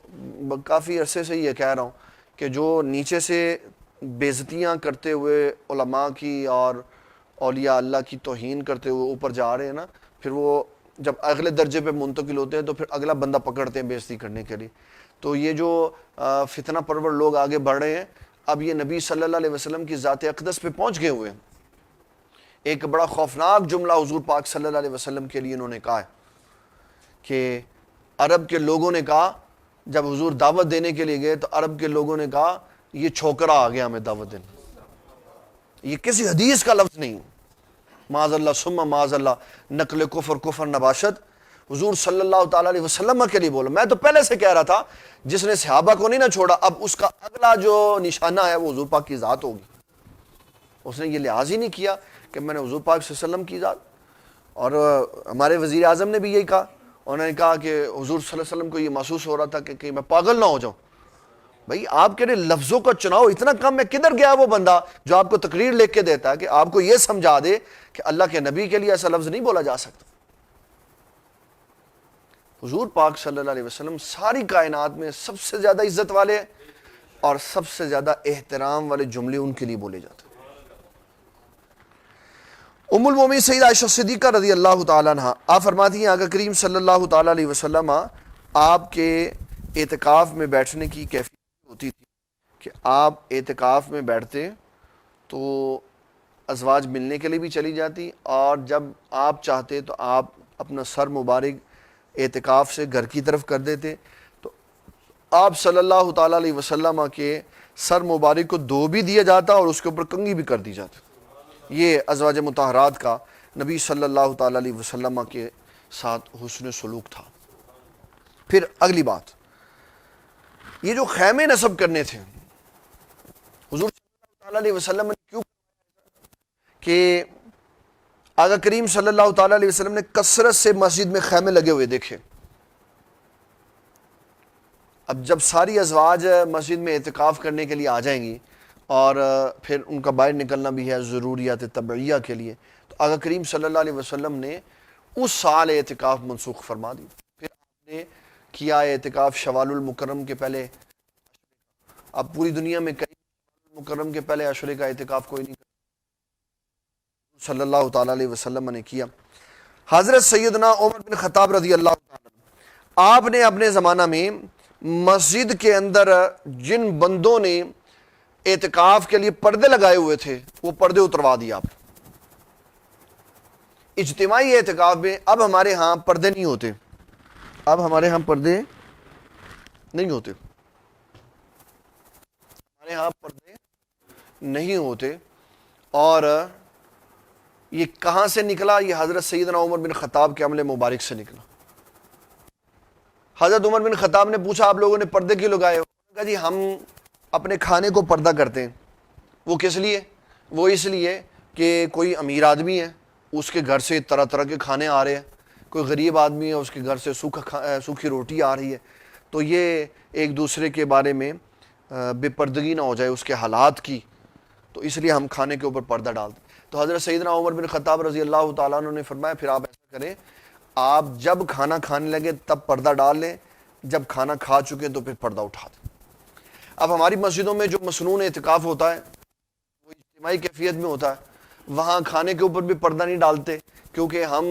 کافی عرصے سے یہ کہہ رہا ہوں کہ جو نیچے سے بےعزتیاں کرتے ہوئے علماء کی اور اولیاء اللہ کی توہین کرتے ہوئے اوپر جا رہے ہیں نا، پھر وہ جب اگلے درجے پہ منتقل ہوتے ہیں تو پھر اگلا بندہ پکڑتے ہیں بےعزتی کرنے کے لیے. تو یہ جو فتنہ پرور لوگ آگے بڑھ رہے ہیں، اب یہ نبی صلی اللہ علیہ وسلم کی ذات اقدس پہ پہنچ گئے ہوئے ہیں. ایک بڑا خوفناک جملہ حضور پاک صلی اللہ علیہ وسلم کے لیے انہوں نے کہا ہے کہ عرب کے لوگوں نے کہا، جب حضور دعوت دینے کے لیے گئے تو عرب کے لوگوں نے کہا یہ چھوکرا آ گیا ہمیں دعوت دینے. یہ کسی حدیث کا لفظ نہیں، معاذ اللہ ثم معاذ اللہ، نقل کفر نباشت حضور صلی اللہ تعالیٰ علیہ وسلم کے لیے بولا. میں تو پہلے سے کہہ رہا تھا جس نے صحابہ کو نہیں نہ چھوڑا، اب اس کا اگلا جو نشانہ ہے وہ حضور پاک کی ذات ہوگی. اس نے یہ لحاظ ہی نہیں کیا کہ میں نے حضور پاک صلی اللہ علیہ وسلم کی ذات. اور ہمارے وزیر اعظم نے بھی یہی کہا، انہوں نے کہا کہ حضور صلی اللہ علیہ وسلم کو یہ محسوس ہو رہا تھا کہ کہیں میں پاگل نہ ہو جاؤں. بھائی آپ کے لیے لفظوں کا چناؤ اتنا کم ہے، کدھر گیا وہ بندہ جو آپ کو تقریر لکھ کے دیتا ہے کہ آپ کو یہ سمجھا دے کہ اللہ کے نبی کے لیے ایسا لفظ نہیں بولا جا سکتا. حضور پاک صلی اللہ علیہ وسلم ساری کائنات میں سب سے زیادہ عزت والے اور سب سے زیادہ احترام والے جملے ان کے لیے بولے جاتے ہیں. ام المومنین سیدہ عائشہ صدیقہ رضی اللہ تعالیٰ عنہ آپ فرماتی ہیں آقا کریم صلی اللہ تعالیٰ علیہ وسلم آپ کے اعتکاف میں بیٹھنے کی کیفیت ہوتی تھی کہ آپ اعتکاف میں بیٹھتے تو ازواج ملنے کے لیے بھی چلی جاتی، اور جب آپ چاہتے تو آپ اپنا سر مبارک اعتکاف سے گھر کی طرف کر دیتے تو آپ صلی اللہ تعالیٰ علیہ وسلم کے سر مبارک کو دھو بھی دیا جاتا اور اس کے اوپر کنگھی بھی کر دی جاتی. یہ ازواج مطہرات کا نبی صلی اللہ تعالیٰ علیہ وسلم کے ساتھ حسن سلوک تھا. پھر اگلی بات، یہ جو خیمے نصب کرنے تھے حضور صلی اللہ تعالیٰ علیہ وسلم نے کیوں کہ آقا کریم صلی اللہ تعالیٰ علیہ وسلم نے کثرت سے مسجد میں خیمے لگے ہوئے دیکھے. اب جب ساری ازواج مسجد میں اعتکاف کرنے کے لیے آ جائیں گی اور پھر ان کا باہر نکلنا بھی ہے ضروریات طبعیہ کے لیے، تو آقا کریم صلی اللہ علیہ وسلم نے اس سال اعتکاف منسوخ فرما دی. پھر آپ نے کیا اعتکاف شوال المکرم کے پہلے. اب پوری دنیا میں کئی مکرم کے پہلے عشرے کا اعتکاف کوئی نہیں کرتا، صلی اللہ تعالیٰ علیہ وسلم نے کیا. حضرت سیدنا عمر بن خطاب رضی اللہ تعالیٰ آپ نے اپنے زمانہ میں مسجد کے اندر جن بندوں نے اعتکاف کے لیے پردے لگائے ہوئے تھے وہ پردے اتروا دیا. آپ اجتماعی اعتکاف میں اب ہمارے ہاں پردے نہیں ہوتے، اب ہمارے ہاں پردے نہیں ہوتے، ہمارے ہاں پردے نہیں ہوتے. اور یہ کہاں سے نکلا؟ یہ حضرت سیدنا عمر بن خطاب کے عمل مبارک سے نکلا. حضرت عمر بن خطاب نے پوچھا آپ لوگوں نے پردے کیوں لگائے ہو؟ کہا جی ہم اپنے کھانے کو پردہ کرتے ہیں. وہ کس لیے؟ وہ اس لیے کہ کوئی امیر آدمی ہے اس کے گھر سے طرح طرح کے کھانے آ رہے ہیں، کوئی غریب آدمی ہے اس کے گھر سے سوکھی روٹی آ رہی ہے، تو یہ ایک دوسرے کے بارے میں بے پردگی نہ ہو جائے اس کے حالات کی، تو اس لیے ہم کھانے کے اوپر پردہ ڈالتے. تو حضرت سیدنا عمر بن خطاب رضی اللہ تعالیٰ عنہ نے فرمایا پھر آپ ایسا کریں، آپ جب کھانا کھانے لگے تب پردہ ڈال لیں، جب کھانا کھا چکے تو پھر پردہ اٹھا دیں. اب ہماری مسجدوں میں جو مسنون اعتکاف ہوتا ہے وہ اجتماعی کیفیت میں ہوتا ہے، وہاں کھانے کے اوپر بھی پردہ نہیں ڈالتے کیونکہ ہم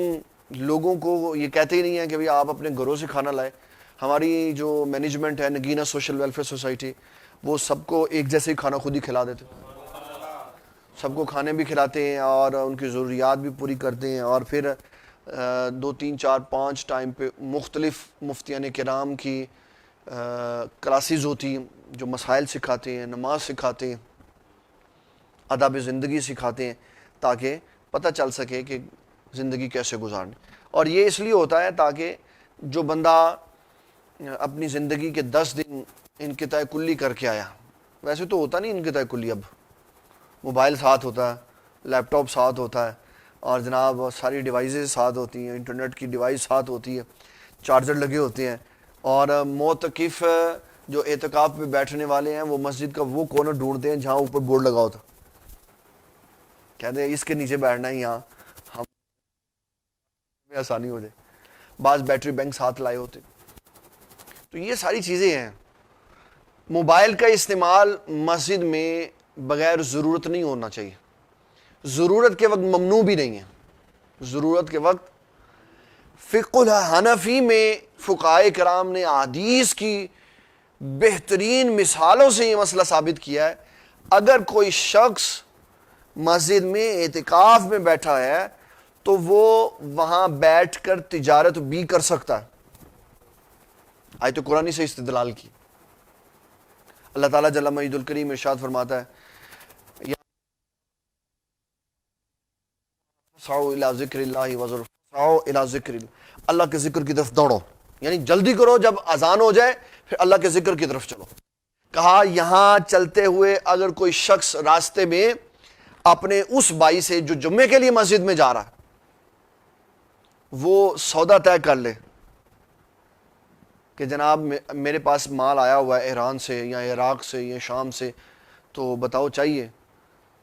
لوگوں کو یہ کہتے ہی نہیں ہیں کہ بھئی آپ اپنے گھروں سے کھانا لائیں. ہماری جو مینجمنٹ ہے نگینہ سوشل ویلفیئر سوسائٹی، وہ سب کو ایک جیسے ہی کھانا خود ہی کھلا دیتے، سب کو کھانے بھی کھلاتے ہیں اور ان کی ضروریات بھی پوری کرتے ہیں. اور پھر 2 3 4 5 ٹائم پہ مختلف مفتیان کرام کی کلاسز ہوتی ہیں جو مسائل سکھاتے ہیں، نماز سکھاتے ہیں، آداب زندگی سکھاتے ہیں تاکہ پتہ چل سکے کہ زندگی کیسے گزارنی. اور یہ اس لیے ہوتا ہے تاکہ جو بندہ اپنی زندگی کے 10 دن انقطاع کلی کر کے آیا، ویسے تو ہوتا نہیں انقطاع کلی، اب موبائل ساتھ ہوتا ہے، لیپ ٹاپ ساتھ ہوتا ہے، اور جناب ساری ڈیوائسز ساتھ ہوتی ہیں، انٹرنیٹ کی ڈیوائس ساتھ ہوتی ہے، چارجر لگے ہوتے ہیں، اور معتکف جو اعتکاف پہ بیٹھنے والے ہیں وہ مسجد کا وہ کارنر ڈھونڈتے ہیں جہاں اوپر بورڈ لگا ہوتا. کہتے ہیں اس کے نیچے بیٹھنا ہے یہاں ہم میں آسانی ہو جائے. بعض بیٹری بینک ساتھ لائے ہوتے. تو یہ ساری چیزیں ہیں. موبائل کا استعمال مسجد میں بغیر ضرورت نہیں ہونا چاہیے. ضرورت کے وقت ممنوع بھی نہیں ہے. ضرورت کے وقت فقہ الحنفی میں فقہائے کرام نے احادیث کی بہترین مثالوں سے یہ مسئلہ ثابت کیا ہے. اگر کوئی شخص مسجد میں اعتکاف میں بیٹھا ہے تو وہ وہاں بیٹھ کر تجارت بھی کر سکتا ہے. آیت قرآنی سے استدلال کی. اللہ تعالیٰ جل مجید الکریم ارشاد فرماتا ہے فسعوا الی ذکر اللہ وذروا فسعوا الی ذکر اللہ. اللہ کے ذکر کی طرف دوڑو، یعنی جلدی کرو، جب اذان ہو جائے پھر اللہ کے ذکر کی طرف چلو. کہا یہاں چلتے ہوئے اگر کوئی شخص راستے میں اپنے اس بھائی سے جو جمعے کے لیے مسجد میں جا رہا ہے وہ سودا طے کر لے کہ جناب میرے پاس مال آیا ہوا ہے ایران سے یا عراق سے یا شام سے، تو بتاؤ چاہیے؟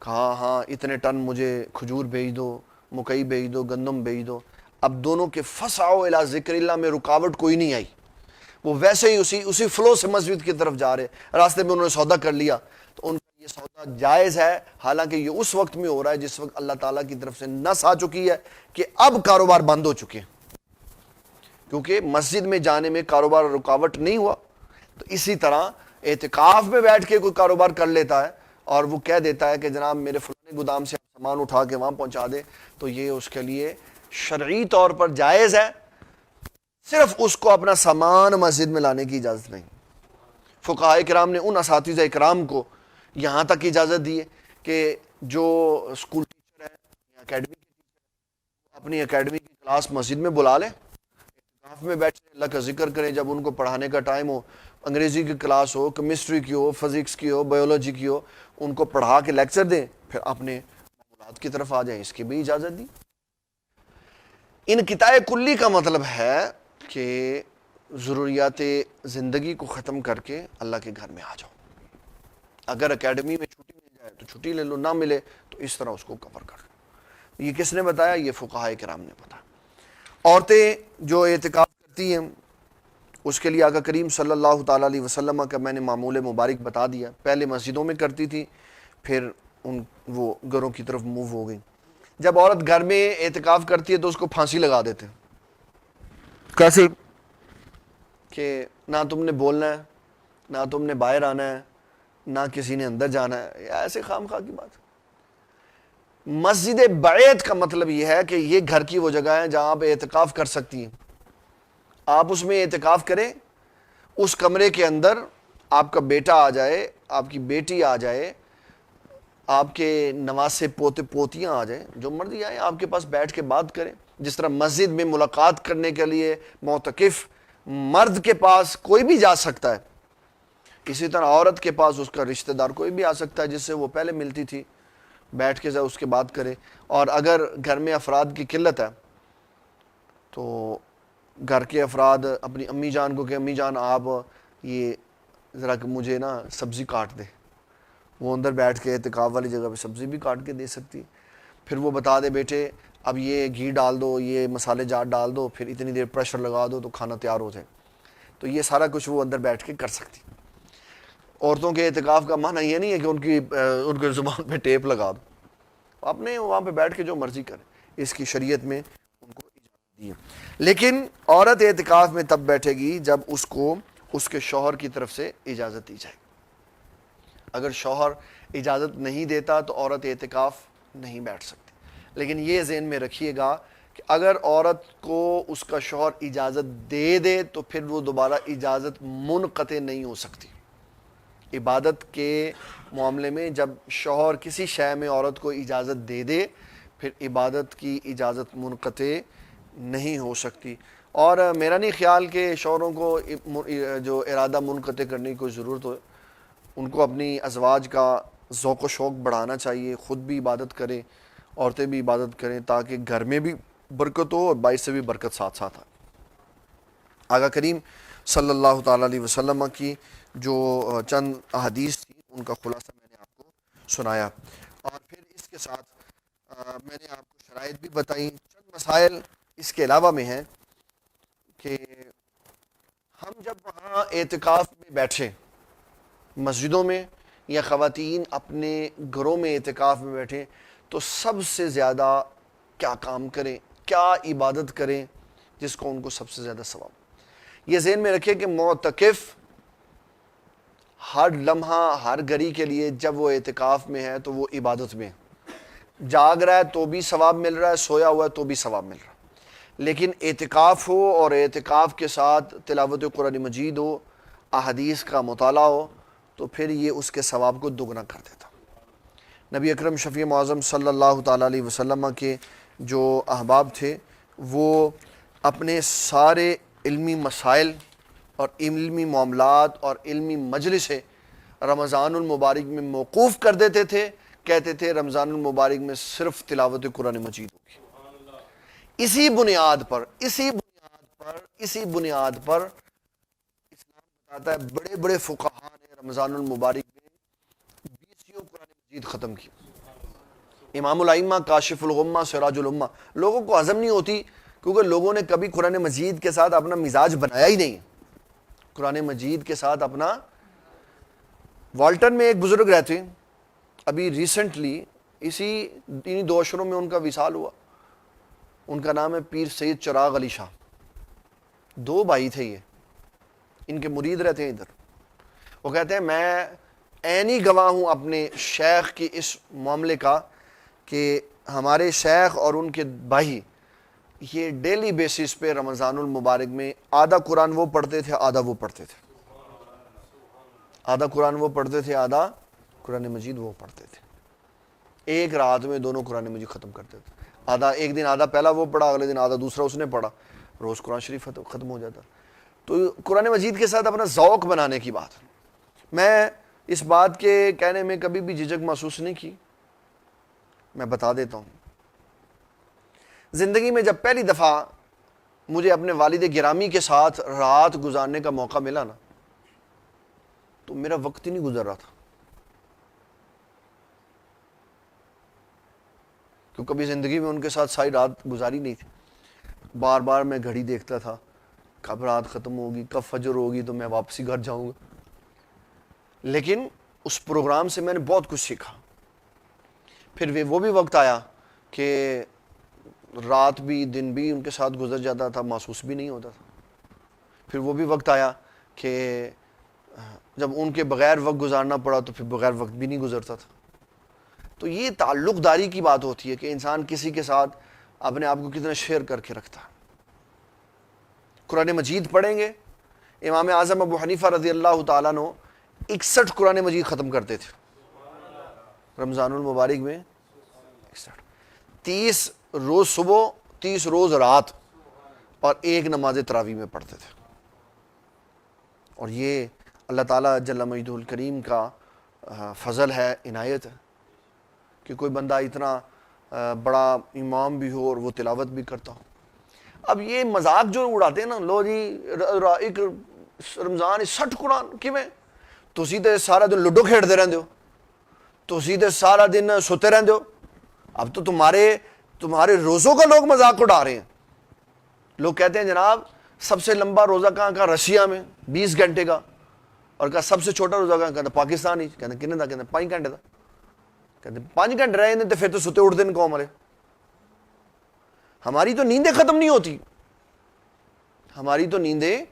کہا ہاں اتنے ٹن مجھے کھجور بھیج دو، مکئی بھیج دو، گندم بھیج دو. اب دونوں کے فسعوا الی ذکر اللہ میں رکاوٹ کوئی نہیں آئی. وہ ویسے ہی اسی فلو سے مسجد کی طرف جا رہے. راستے میں انہوں نے سودا کر لیا تو ان کا یہ سودا جائز ہے، حالانکہ یہ اس وقت میں ہو رہا ہے جس وقت اللہ تعالیٰ کی طرف سے نص آ چکی ہے کہ اب کاروبار بند ہو چکے ہیں، کیونکہ مسجد میں جانے میں کاروبار رکاوٹ نہیں ہوا. تو اسی طرح اعتکاف میں بیٹھ کے کوئی کاروبار کر لیتا ہے اور وہ کہہ دیتا ہے کہ جناب میرے فلانے گودام سے سامان اٹھا کے وہاں پہنچا دے، تو یہ اس کے لیے شرعی طور پر جائز ہے. صرف اس کو اپنا سامان مسجد میں لانے کی اجازت نہیں. فقہاء کرام نے ان اساتذہ کرام کو یہاں تک اجازت دی ہے کہ جو اسکول ٹیچر ہے یا اکیڈمی کے ٹیچر اپنی اکیڈمی کی کلاس مسجد میں بلا لیں، اعتکاف میں بیٹھے اللہ کا ذکر کریں. جب ان کو پڑھانے کا ٹائم ہو، انگریزی کی کلاس ہو، کیمسٹری کی ہو، فزکس کی ہو، بایولوجی کی ہو، ان کو پڑھا کے لیکچر دیں، پھر اپنے معاملات کی طرف آ جائیں. اس کی بھی اجازت دی. انقطاع کلی کا مطلب ہے کہ ضروریات زندگی کو ختم کر کے اللہ کے گھر میں آ جاؤ. اگر اکیڈمی میں چھٹی مل جائے تو چھٹی لے لو، نہ ملے تو اس طرح اس کو کور کر لو. یہ کس نے بتایا؟ یہ فقہاء کرام نے بتایا. عورتیں جو اعتکاف کرتی ہیں اس کے لیے آقا کریم صلی اللہ تعالیٰ علیہ وسلم کا میں نے معمول مبارک بتا دیا. پہلے مسجدوں میں کرتی تھی، پھر وہ گھروں کی طرف موو ہو گئی. جب عورت گھر میں اعتکاف کرتی ہے تو اس کو پھانسی لگا دیتے ہیں. کیسے؟ کہ نہ تم نے بولنا ہے، نہ تم نے باہر آنا ہے، نہ کسی نے اندر جانا ہے. ایسے خام خواہ کی بات. مسجد بیت کا مطلب یہ ہے کہ یہ گھر کی وہ جگہ ہے جہاں آپ اعتکاف کر سکتی ہیں. آپ اس میں اعتکاف کریں، اس کمرے کے اندر آپ کا بیٹا آ جائے، آپ کی بیٹی آ جائے، آپ کے نواسے پوتے پوتیاں آ جائیں، جو مرضی آئیں، آپ کے پاس بیٹھ کے بات کریں. جس طرح مسجد میں ملاقات کرنے کے لیے معتکف مرد کے پاس کوئی بھی جا سکتا ہے، اسی طرح عورت کے پاس اس کا رشتہ دار کوئی بھی آ سکتا ہے جس سے وہ پہلے ملتی تھی، بیٹھ کے اس کے بات کرے. اور اگر گھر میں افراد کی قلت ہے تو گھر کے افراد اپنی امی جان کو کہ امی جان آپ یہ ذرا مجھے نا سبزی کاٹ دے، وہ اندر بیٹھ کے اعتکاف والی جگہ پہ سبزی بھی کاٹ کے دے سکتی. پھر وہ بتا دے بیٹے اب یہ گھی ڈال دو، یہ مسالے جات ڈال دو، پھر اتنی دیر پریشر لگا دو تو کھانا تیار ہو جائے. تو یہ سارا کچھ وہ اندر بیٹھ کے کر سکتی. عورتوں کے اعتکاف کا معنی یہ نہیں ہے کہ ان کی زبان پہ ٹیپ لگا دو، اپنے وہاں پہ بیٹھ کے جو مرضی کریں. اس کی شریعت میں ان کو اجازت دی ہے. لیکن عورت اعتکاف میں تب بیٹھے گی جب اس کو اس کے شوہر کی طرف سے اجازت دی جائے. اگر شوہر اجازت نہیں دیتا تو عورت اعتکاف نہیں بیٹھ سکتی. لیکن یہ ذہن میں رکھیے گا کہ اگر عورت کو اس کا شوہر اجازت دے دے تو پھر وہ دوبارہ اجازت منقطع نہیں ہو سکتی. عبادت کے معاملے میں جب شوہر کسی شے میں عورت کو اجازت دے دے پھر عبادت کی اجازت منقطع نہیں ہو سکتی. اور میرا نہیں خیال کہ شوہروں کو جو ارادہ منقطع کرنے کی کوئی ضرورت ہو. ان کو اپنی ازواج کا ذوق و شوق بڑھانا چاہیے، خود بھی عبادت کریں، عورتیں بھی عبادت کریں، تاکہ گھر میں بھی برکت ہو اور باعث سے بھی برکت ساتھ ساتھ آئے. آقا کریم صلی اللہ تعالیٰ علیہ وسلم کی جو چند احادیث تھی ان کا خلاصہ میں نے آپ کو سنایا. اور پھر اس کے ساتھ میں نے آپ کو شرائط بھی بتائیں. چند مسائل اس کے علاوہ میں ہیں کہ ہم جب وہاں اعتکاف میں بیٹھے مسجدوں میں یا خواتین اپنے گھروں میں اعتکاف میں بیٹھیں تو سب سے زیادہ کیا کام کریں, کیا عبادت کریں جس کو ان کو سب سے زیادہ ثواب. یہ ذہن میں رکھیں کہ معتکف ہر لمحہ ہر گھڑی کے لیے جب وہ اعتکاف میں ہے تو وہ عبادت میں ہے. جاگ رہا ہے تو بھی ثواب مل رہا ہے, سویا ہوا ہے تو بھی ثواب مل رہا ہے. لیکن اعتکاف ہو اور اعتکاف کے ساتھ تلاوت قرآن مجید ہو, احادیث کا مطالعہ ہو, تو پھر یہ اس کے ثواب کو دگنا کر دیتا. نبی اکرم شفیع معظم صلی اللہ تعالیٰ علیہ وسلم کے جو احباب تھے وہ اپنے سارے علمی مسائل اور علمی معاملات اور علمی مجلسیں رمضان المبارک میں موقوف کر دیتے تھے. کہتے تھے رمضان المبارک میں صرف تلاوت قرآن مجید ہوگی. اسی بنیاد پر اسلام بتاتا ہے بڑے بڑے فقہاء نے رمضان المبارک میں 20 قرآن مجید ختم کی. امام الائمہ کاشف الغمہ سراج الامہ. لوگوں کو ہضم نہیں ہوتی کیونکہ لوگوں نے کبھی قرآن مجید کے ساتھ اپنا مزاج بنایا ہی نہیں. قرآن مجید کے ساتھ اپنا. والٹن میں ایک بزرگ رہتے ہیں, ابھی ریسنٹلی انہی 2 اشروں میں ان کا وصال ہوا. ان کا نام ہے پیر سید چراغ علی شاہ. 2 بھائی تھے یہ, ان کے مرید رہتے ہیں ادھر. وہ کہتے ہیں میں عینی گواہ ہوں اپنے شیخ کی اس معاملے کا کہ ہمارے شیخ اور ان کے بھائی یہ ڈیلی بیسس پہ رمضان المبارک میں آدھا قرآن وہ پڑھتے تھے آدھا وہ پڑھتے تھے. آدھا قرآن وہ پڑھتے تھے آدھا قرآن مجید وہ پڑھتے تھے. ایک رات میں دونوں قرآن مجید ختم کرتے تھے. آدھا ایک دن آدھا پہلا وہ پڑھا, اگلے دن آدھا دوسرا اس نے پڑھا, روز قرآن شریف ختم ہو جاتا. تو قرآن مجید کے ساتھ اپنا ذوق بنانے کی بات. میں اس بات کے کہنے میں کبھی بھی جھجک محسوس نہیں کی. میں بتا دیتا ہوں, زندگی میں جب پہلی دفعہ مجھے اپنے والد گرامی کے ساتھ رات گزارنے کا موقع ملا نا, تو میرا وقت ہی نہیں گزر رہا تھا. کیونکہ کبھی زندگی میں ان کے ساتھ ساری رات گزاری نہیں تھی. بار بار میں گھڑی دیکھتا تھا, کب رات ختم ہوگی, کب فجر ہوگی تو میں واپسی گھر جاؤں گا. لیکن اس پروگرام سے میں نے بہت کچھ سیکھا. پھر وہ بھی وقت آیا کہ رات بھی دن بھی ان کے ساتھ گزر جاتا تھا, محسوس بھی نہیں ہوتا تھا. پھر وہ بھی وقت آیا کہ جب ان کے بغیر وقت گزارنا پڑا تو پھر بغیر وقت بھی نہیں گزرتا تھا. تو یہ تعلق داری کی بات ہوتی ہے کہ انسان کسی کے ساتھ اپنے آپ کو کتنا شیئر کر کے رکھتا ہے. قرآن مجید پڑھیں گے. امام اعظم ابو حنیفہ رضی اللہ تعالیٰ عنہ 61 قرآن مجید ختم کرتے تھے رمضان المبارک میں. 30 روز صبح 30 روز رات اور 1 نماز تراویح میں پڑھتے تھے. اور یہ اللہ تعالیٰ جل مجدہ الکریم کا فضل ہے, عنایت ہے کہ کوئی بندہ اتنا بڑا امام بھی ہو اور وہ تلاوت بھی کرتا ہو. اب یہ مذاق جو اڑاتے ہیں نا, لو جی ایک رمضان 60 قرآن کیویں, تسی تے سارا دن لوڈو کھیڑتے رہندے ہو, تسی تے سارا دن سوتے رہندے ہو. اب تو تمہارے روزوں کا لوگ مذاق اڑا رہے ہیں. لوگ کہتے ہیں جناب سب سے لمبا روزہ کہاں کا, رشیا میں 20 گھنٹے کا. اور کہا سب سے چھوٹا روزہ کہاں کا, پاکستان ہی. کہتے کنے دا, کہتے 5 گھنٹے دا. کہتے 5 گھنٹے رہے تو پھر تو ستے اٹھتے ہیں قوم والے. ہماری تو نیندیں ختم نہیں ہوتی, ہماری تو نیندیں.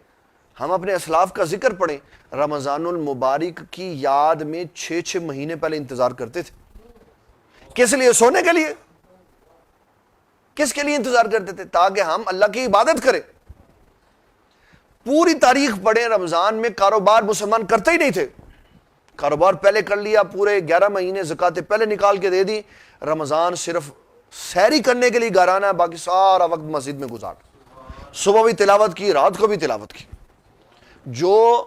ہم اپنے اسلاف کا ذکر پڑھیں, رمضان المبارک کی یاد میں 6 مہینے پہلے انتظار کرتے تھے. کس لیے؟ سونے کے لیے. کس کے لیے انتظار کرتے تھے؟ تاکہ ہم اللہ کی عبادت کریں. پوری تاریخ پڑھیں, رمضان میں کاروبار مسلمان کرتے ہی نہیں تھے. کاروبار پہلے کر لیا, پورے 11 مہینے زکاتیں پہلے نکال کے دے دی. رمضان صرف سحری کرنے کے لیے گھر آنا ہے, باقی سارا وقت مسجد میں گزار. صبح بھی تلاوت کی, رات کو بھی تلاوت کی. جو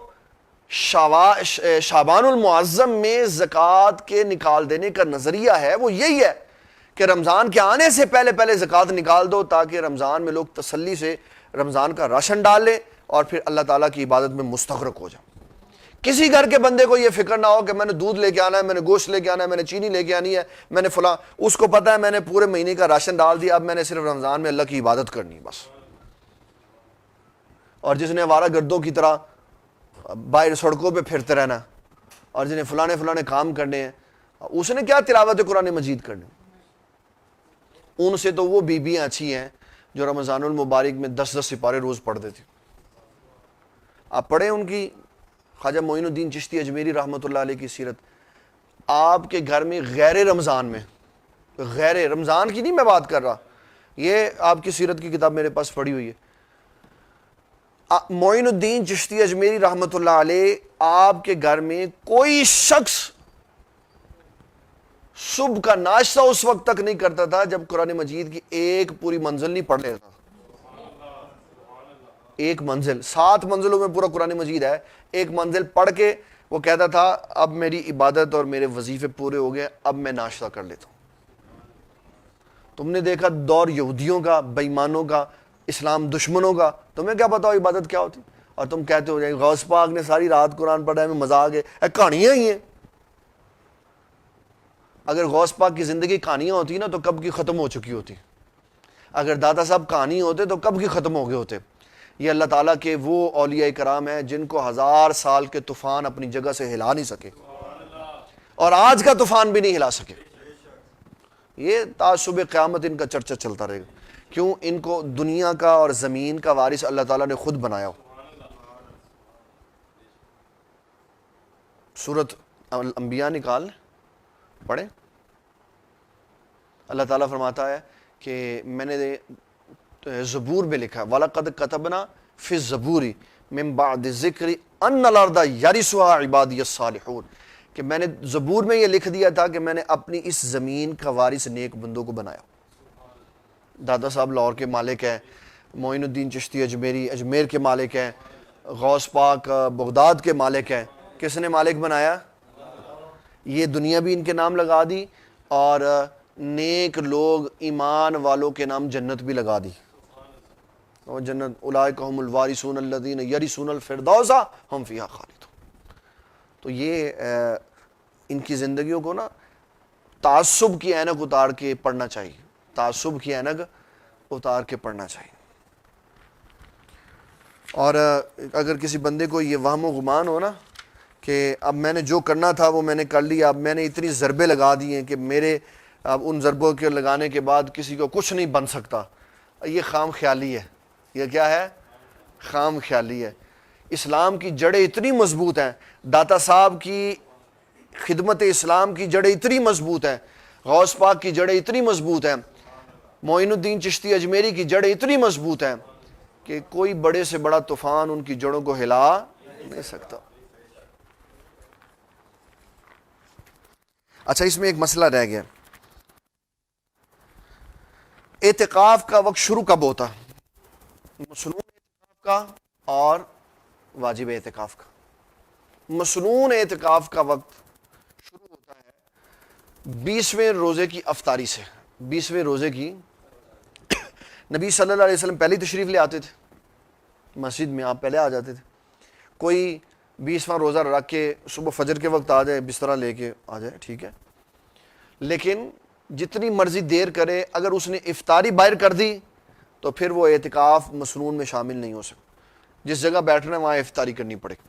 شعبان المعظم میں زکوٰۃ کے نکال دینے کا نظریہ ہے وہ یہی ہے کہ رمضان کے آنے سے پہلے زکوٰۃ نکال دو, تاکہ رمضان میں لوگ تسلی سے رمضان کا راشن ڈال لیں اور پھر اللہ تعالیٰ کی عبادت میں مستغرق ہو جائیں. کسی گھر کے بندے کو یہ فکر نہ ہو کہ میں نے دودھ لے کے آنا ہے، میں نے گوشت لے کے آنا ہے، میں نے چینی لے کے آنی ہے، میں نے فلاں، اس کو پتہ ہے میں نے پورے مہینے کا راشن ڈال دیا، اب میں نے صرف رمضان میں اللہ کی عبادت کرنی ہے بس۔ اور جس نے آوارہ گردوں کی طرح باہر سڑکوں پہ پھرتے رہنا، اور جنہیں فلانے کام کرنے ہیں، اس نے کیا تلاوت قرآن مجید کرنی؟ ان سے تو وہ بیویاں اچھی ہیں جو رمضان المبارک میں 10 سپارے روز پڑھ دیتی۔ آپ پڑھیں ان کی، خواجہ معین الدین چشتی اجمیری رحمۃ اللہ علیہ کی سیرت، آپ کے گھر میں غیر رمضان میں، غیر رمضان کی نہیں میں بات کر رہا، یہ آپ کی سیرت کی کتاب میرے پاس پڑھی ہوئی ہے، معین الدین چشتی اجمیری رحمۃ اللہ علیہ، آپ کے گھر میں کوئی شخص صبح کا ناشتہ اس وقت تک نہیں کرتا تھا جب قرآن مجید کی ایک پوری منزل نہیں پڑھ لیتا۔ ایک منزل، 7 منزلوں میں پورا قرآن مجید ہے، ایک منزل پڑھ کے وہ کہتا تھا اب میری عبادت اور میرے وظیفے پورے ہو گئے، اب میں ناشتہ کر لیتا ہوں۔ تم نے دیکھا دور یہودیوں کا، بے ایمانوں کا، اسلام دشمنوں کا، تمہیں کیا پتا ہو عبادت کیا ہوتی، اور تم کہتے ہو جائیں غوث پاک نے ساری رات قرآن پڑھا ہے، میں مزہ آ گیا، کہانیاں ہی ہیں۔ اگر غوث پاک کی زندگی کہانیاں ہوتی نا تو کب کی ختم ہو چکی ہوتی، اگر دادا صاحب کہانی ہوتے تو کب کی ختم ہو گئے ہوتے۔ یہ اللہ تعالیٰ کے وہ اولیاء کرام ہیں جن کو 1000 سال کے طوفان اپنی جگہ سے ہلا نہیں سکے، اور آج کا طوفان بھی نہیں ہلا سکے۔ یہ تاج صبح قیامت ان کا چرچا چلتا رہے گا، کیوں؟ ان کو دنیا کا اور زمین کا وارث اللہ تعالیٰ نے خود بنایا ہو۔ سورۃ الانبیاء نکال پڑھیں، اللہ تعالیٰ فرماتا ہے کہ میں نے زبور میں لکھا وَلَقَدْ كَتَبْنَا فِي الزَّبُورِ مِن بَعْدِ ذِكْرِ أَنَّ الْأَرْضَ يَرِثُهَا عِبَادِيَ الصَّالِحُونَ، کہ میں نے زبور میں یہ لکھ دیا تھا کہ میں نے اپنی اس زمین کا وارث نیک بندوں کو بنایا۔ دادا صاحب لاہور کے مالک ہیں، معین الدین چشتی اجمیری اجمیر کے مالک ہیں، غوث پاک بغداد کے مالک ہیں، کس نے مالک بنایا؟ یہ دنیا بھی ان کے نام لگا دی، اور نیک لوگ ایمان والوں کے نام جنت بھی لگا دی، اور جنت اولئک هم الوارثون الذین یرثون الفردوس هم فیہا خالدون۔ تو یہ ان کی زندگیوں کو نا تعصب کی اینک اتار کے پڑھنا چاہیے، تعصب کی اینک اتار کے پڑھنا چاہیے۔ اور اگر کسی بندے کو یہ وہم و گمان ہو نا کہ اب میں نے جو کرنا تھا وہ میں نے کر لیا، اب میں نے اتنی ضربے لگا دی ہیں کہ میرے اب ان ضربوں کے لگانے کے بعد کسی کو کچھ نہیں بن سکتا، یہ خام خیالی ہے۔ یہ کیا ہے؟ خام خیالی ہے۔ اسلام کی جڑیں اتنی مضبوط ہیں، داتا صاحب کی خدمت اسلام کی جڑیں اتنی مضبوط ہیں، غوث پاک کی جڑیں اتنی مضبوط ہیں، معین الدین چشتی اجمیری کی جڑیں اتنی مضبوط ہیں کہ کوئی بڑے سے بڑا طوفان ان کی جڑوں کو ہلا نہیں سکتا۔ اچھا، اس میں ایک مسئلہ رہ گیا، اعتکاف کا وقت شروع کب ہوتا؟ مسنون اعتکاف کا اور واجب اعتکاف کا۔ مسنون اعتکاف کا وقت شروع ہوتا ہے 20ویں روزے کی افطاری سے۔ 20ویں روزے کی نبی صلی اللہ علیہ وسلم پہلے تشریف لے آتے تھے مسجد میں، آپ پہلے آ جاتے تھے۔ کوئی 20واں روزہ رکھ کے صبح فجر کے وقت آ جائے، بسترا لے کے آ جائے، ٹھیک ہے، لیکن جتنی مرضی دیر کرے، اگر اس نے افطاری باہر کر دی تو پھر وہ اعتکاف مسنون میں شامل نہیں ہو سکتا۔ جس جگہ بیٹھنا ہے وہاں افطاری کرنی پڑے گی۔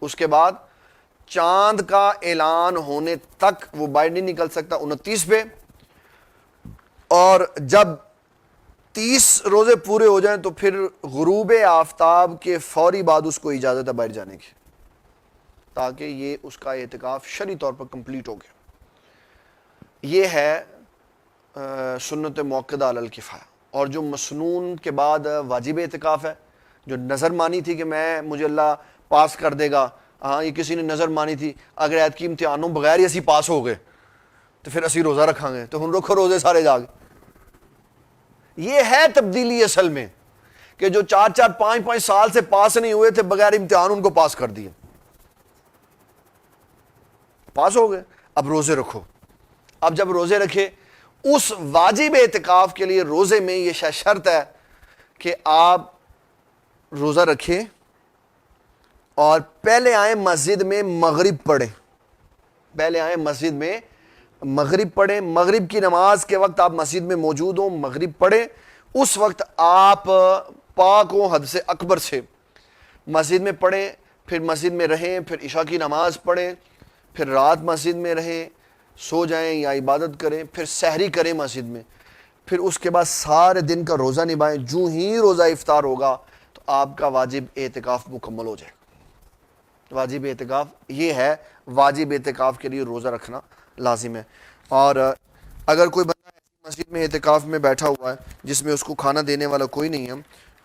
اس کے بعد چاند کا اعلان ہونے تک وہ باہر نہیں نکل سکتا 29 پہ، اور جب 30 روزے پورے ہو جائیں تو پھر غروب آفتاب کے فوری بعد اس کو اجازت ہے باہر جانے کی، تاکہ یہ اس کا اعتکاف شرعی طور پر کمپلیٹ ہو گیا۔ یہ ہے سنت موقدہ علی الکفایہ۔ اور جو مسنون کے بعد واجب اعتکاف ہے، جو نظر مانی تھی کہ مجھے اللہ پاس کر دے گا، ہاں یہ کسی نے نظر مانی تھی اگر ایت کی امتحانوں بغیر ہی اسی پاس ہو گئے تو پھر اسی روزہ رکھاں گے، تو ہن رکھو روزے سارے جا گئے۔ یہ ہے تبدیلی اصل میں، کہ جو 4 5 سال سے پاس نہیں ہوئے تھے بغیر امتحان، ان کو پاس کر دیے، پاس ہو گئے، اب روزے رکھو۔ اب جب روزے رکھے، اس واجب اعتکاف کے لیے روزے میں یہ شرط ہے کہ آپ روزہ رکھیں اور پہلے آئیں مسجد میں مغرب پڑھیں، پہلے آئیں مسجد میں مغرب پڑھیں، مغرب کی نماز کے وقت آپ مسجد میں موجود ہوں، مغرب پڑھیں، اس وقت آپ پاک ہوں حد سے اکبر سے، مسجد میں پڑھیں، پھر مسجد میں رہیں، پھر عشاء کی نماز پڑھیں، پھر رات مسجد میں رہیں، سو جائیں یا عبادت کریں، پھر سحری کریں مسجد میں، پھر اس کے بعد سارے دن کا روزہ نبھائیں۔ جو ہی روزہ افطار ہوگا تو آپ کا واجب اعتکاف مکمل ہو جائے گا۔ واجب اعتکاف یہ ہے، واجب اعتکاف کے لیے روزہ رکھنا لازم ہے۔ اور اگر کوئی بندہ ایسی مسجد میں اعتکاف میں بیٹھا ہوا ہے جس میں اس کو کھانا دینے والا کوئی نہیں ہے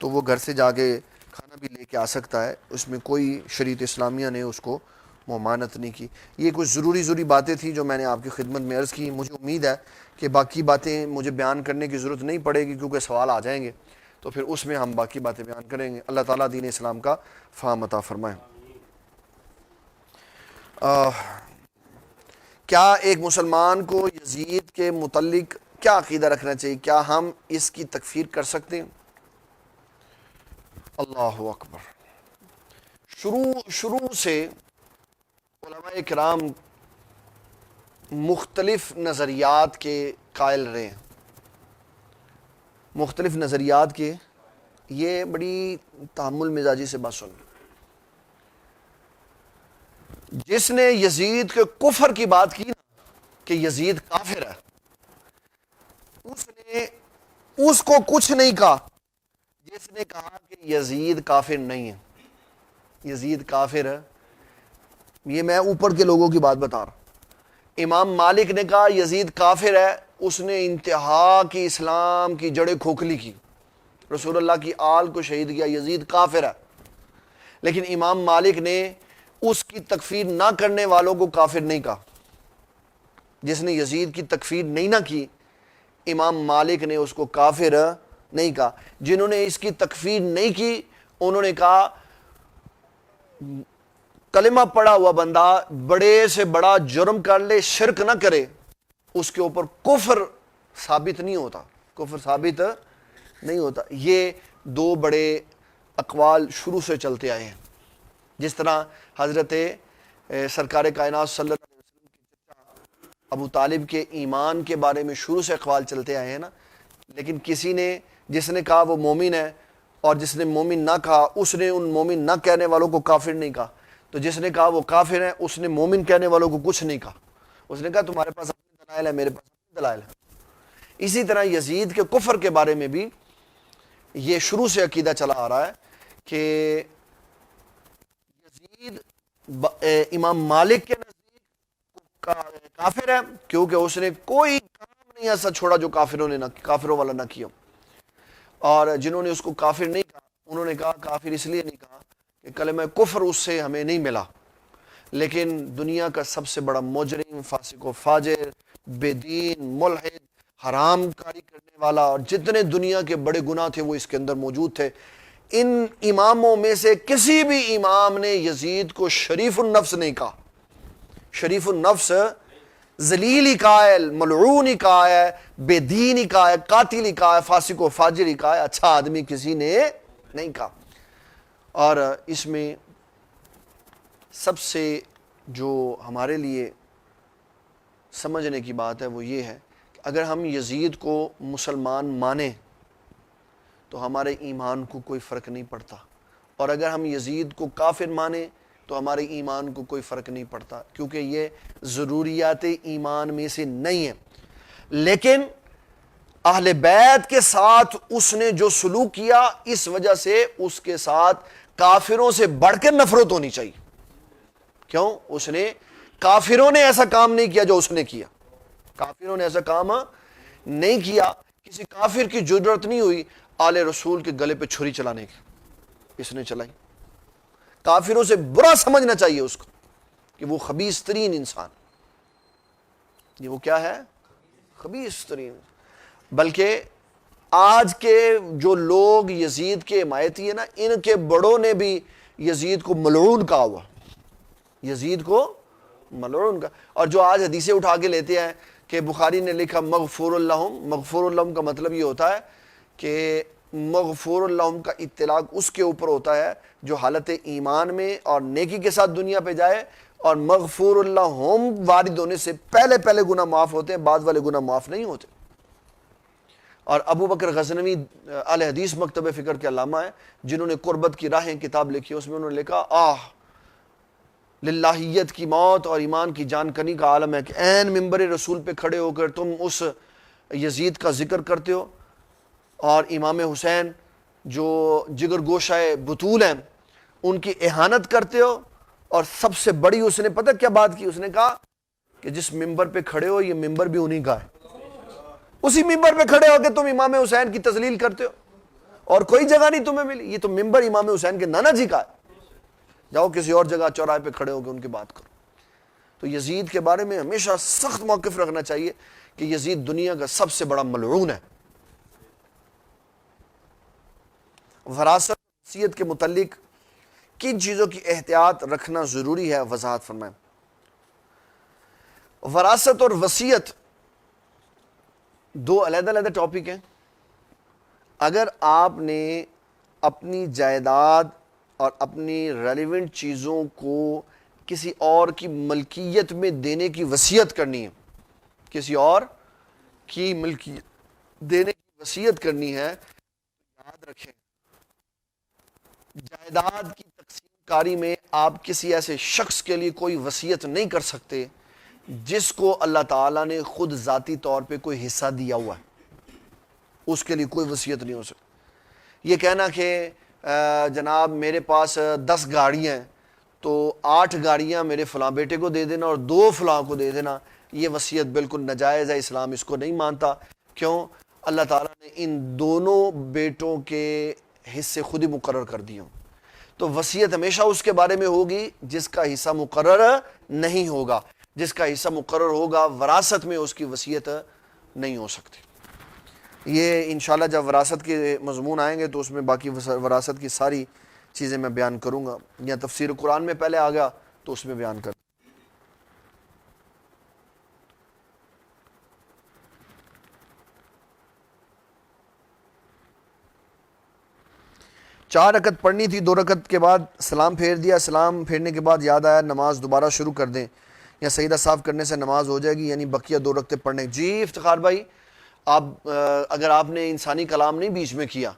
تو وہ گھر سے جا کے کھانا بھی لے کے آ سکتا ہے، اس میں کوئی شریعت اسلامیہ نے اس کو ممانعت نہیں کی۔ یہ کچھ ضروری باتیں تھیں جو میں نے آپ کی خدمت میں عرض کی۔ مجھے امید ہے کہ باقی باتیں مجھے بیان کرنے کی ضرورت نہیں پڑے گی کیونکہ سوال آ جائیں گے، تو پھر اس میں ہم باقی باتیں بیان کریں گے۔ اللہ تعالیٰ دین اسلام کا فہم عطا فرمائے۔ کیا ایک مسلمان کو یزید کے متعلق کیا عقیدہ رکھنا چاہیے؟ کیا ہم اس کی تکفیر کر سکتے ہیں؟ اللہ اکبر۔ شروع سے علماء کرام مختلف نظریات کے قائل رہے ہیں، مختلف نظریات کے۔ یہ بڑی تحمل مزاجی سے بات سن، جس نے یزید کے کفر کی بات کی نا کہ یزید کافر ہے، اس نے اس کو کچھ نہیں کہا۔ جس نے کہا کہ یزید کافر نہیں ہے، یزید کافر ہے، یہ میں اوپر کے لوگوں کی بات بتا رہا ہوں۔ امام مالک نے کہا یزید کافر ہے، اس نے انتہا کی اسلام کی جڑیں کھوکھلی کی، رسول اللہ کی آل کو شہید کیا، یزید کافر ہے۔ لیکن امام مالک نے اس کی تکفیر نہ کرنے والوں کو کافر نہیں کہا۔ جس نے یزید کی تکفیر نہیں نہ کی، امام مالک نے اس کو کافر نہیں کہا۔ جنہوں نے اس کی تکفیر نہیں کی انہوں نے کہا کلمہ پڑھا ہوا بندہ بڑے سے بڑا جرم کر لے، شرک نہ کرے، اس کے اوپر کفر ثابت نہیں ہوتا، کفر ثابت نہیں ہوتا۔ یہ دو بڑے اقوال شروع سے چلتے آئے ہیں۔ جس طرح حضرت سرکار کائنات صلی اللہ علیہ وسلم کے چچا ابو طالب کے ایمان کے بارے میں شروع سے اقوال چلتے آئے ہیں نا، لیکن کسی نے جس نے کہا وہ مومن ہے اور جس نے مومن نہ کہا اس نے ان مومن نہ کہنے والوں کو کافر نہیں کہا، تو جس نے کہا وہ کافر ہے اس نے مومن کہنے والوں کو کچھ نہیں کہا، اس نے کہا تمہارے پاس اپنے دلائل ہے، میرے پاس اپنے دلائل ہے۔ اسی طرح یزید کے کفر کے بارے میں بھی یہ شروع سے عقیدہ چلا آ رہا ہے کہ یزید امام مالک کے نزدیک کافر ہے کیونکہ اس نے کوئی کام نہیں ایسا چھوڑا جو کافروں والا نہ کیا۔ اور جنہوں نے اس کو کافر نہیں کہا انہوں نے کہا کافر اس لیے نہیں کہا کہ کلمہ کفر اس سے ہمیں نہیں ملا، لیکن دنیا کا سب سے بڑا مجرم، فاسق و فاجر، بے دین، ملحد، حرام کاری کرنے والا، اور جتنے دنیا کے بڑے گناہ تھے وہ اس کے اندر موجود تھے۔ ان اماموں میں سے کسی بھی امام نے یزید کو شریف النفس نہیں کہا۔ شریف النفس ذلیل ہی کہا ہے، ملعون ہی کہا ہے، بے دین ہی کہا ہے، قاتل ہی کہا ہے، فاسق و فاجر ہی کہا ہے، اچھا آدمی کسی نے نہیں کہا۔ اور اس میں سب سے جو ہمارے لیے سمجھنے کی بات ہے وہ یہ ہے کہ اگر ہم یزید کو مسلمان مانیں تو ہمارے ایمان کو کوئی فرق نہیں پڑتا، اور اگر ہم یزید کو کافر مانیں تو ہمارے ایمان کو کوئی فرق نہیں پڑتا، کیونکہ یہ ضروریات ایمان میں سے نہیں ہے۔ لیکن اہل بیت کے ساتھ اس نے جو سلوک کیا اس وجہ سے اس کے ساتھ کافروں سے بڑھ کر نفرت ہونی چاہیے۔ کیوں؟ اس نے کافروں نے ایسا کام نہیں کیا جو اس نے کیا، کافروں نے ایسا کام نہیں کیا، کسی کافر کی ضرورت نہیں ہوئی آل رسول کے گلے پہ چھری چلانے کی، اس نے چلائی۔ کافروں سے برا سمجھنا چاہیے اس کو کہ وہ خبیث ترین انسان، یہ وہ کیا ہے؟ خبیث ترین۔ بلکہ آج کے جو لوگ یزید کے حمایتی ہیں نا، ان کے بڑوں نے بھی یزید کو ملعون کہا ہوا، یزید کو ملعون کا۔ اور جو آج حدیثیں اٹھا کے لیتے ہیں کہ بخاری نے لکھا مغفور اللہم، مغفور اللہم کا مطلب یہ ہوتا ہے کہ مغفور لہم کا اطلاق اس کے اوپر ہوتا ہے جو حالت ایمان میں اور نیکی کے ساتھ دنیا پہ جائے، اور مغفور لہم وارد ہونے سے پہلے پہلے گناہ معاف ہوتے ہیں، بعد والے گناہ معاف نہیں ہوتے۔ اور ابو بکر غزنوی اہل حدیث مکتب فکر کے علامہ ہیں، جنہوں نے قربت کی راہیں کتاب لکھی، اس میں انہوں نے لکھا للہیت کی موت اور ایمان کی جان کنی کا عالم ہے کہ عین ممبر رسول پہ کھڑے ہو کر تم اس یزید کا ذکر کرتے ہو اور امام حسین جو جگر گوشہ بطول ہیں ان کی اہانت کرتے ہو، اور سب سے بڑی اس نے پتہ کیا بات کی، اس نے کہا کہ جس ممبر پہ کھڑے ہو یہ ممبر بھی انہی کا ہے، اسی ممبر پہ کھڑے ہو کہ تم امام حسین کی تذلیل کرتے ہو اور کوئی جگہ نہیں تمہیں ملی، یہ تو ممبر امام حسین کے نانا جی کا ہے، جاؤ کسی اور جگہ چوراہے پہ کھڑے ہو کے ان کی بات کرو۔ تو یزید کے بارے میں ہمیشہ سخت موقف رکھنا چاہیے کہ یزید دنیا کا سب سے بڑا ملعون ہے۔ وراثت وصیت کے متعلق کن چیزوں کی احتیاط رکھنا ضروری ہے، وضاحت فرمائیں۔ وراثت اور وصیت دو علیحدہ علیحدہ ٹاپک ہیں۔ اگر آپ نے اپنی جائیداد اور اپنی ریلیونٹ چیزوں کو کسی اور کی ملکیت میں دینے کی وصیت کرنی ہے، کسی اور کی ملکیت دینے کی وصیت کرنی ہے، یاد رکھیں جائیداد کی تقسیم کاری میں آپ کسی ایسے شخص کے لیے کوئی وصیت نہیں کر سکتے جس کو اللہ تعالیٰ نے خود ذاتی طور پہ کوئی حصہ دیا ہوا ہے، اس کے لیے کوئی وصیت نہیں ہو سکتی۔ یہ کہنا کہ جناب میرے پاس 10 گاڑیاں ہیں تو 8 گاڑیاں میرے فلاں بیٹے کو دے دینا اور 2 فلاں کو دے دینا، یہ وصیت بالکل ناجائز ہے، اسلام اس کو نہیں مانتا۔ کیوں؟ اللہ تعالیٰ نے ان دونوں بیٹوں کے حصے خود ہی مقرر کر دیے ہوں، تو وصیت ہمیشہ اس کے بارے میں ہوگی جس کا حصہ مقرر نہیں ہوگا، جس کا حصہ مقرر ہوگا وراثت میں اس کی وصیت نہیں ہو سکتی۔ یہ انشاءاللہ جب وراثت کے مضمون آئیں گے تو اس میں باقی وراثت کی ساری چیزیں میں بیان کروں گا، یا تفسیر قرآن میں پہلے آ گیا تو اس میں بیان کر۔ 4 رکعت پڑھنی تھی، 2 رکعت کے بعد سلام پھیر دیا، سلام پھیرنے کے بعد یاد آیا نماز دوبارہ شروع کر دیں یا سجدہ صاف کرنے سے نماز ہو جائے گی، یعنی بقیہ 2 رکعتیں پڑھنے۔ جی افتخار بھائی، آپ اگر آپ نے انسانی کلام نہیں بیچ میں کیا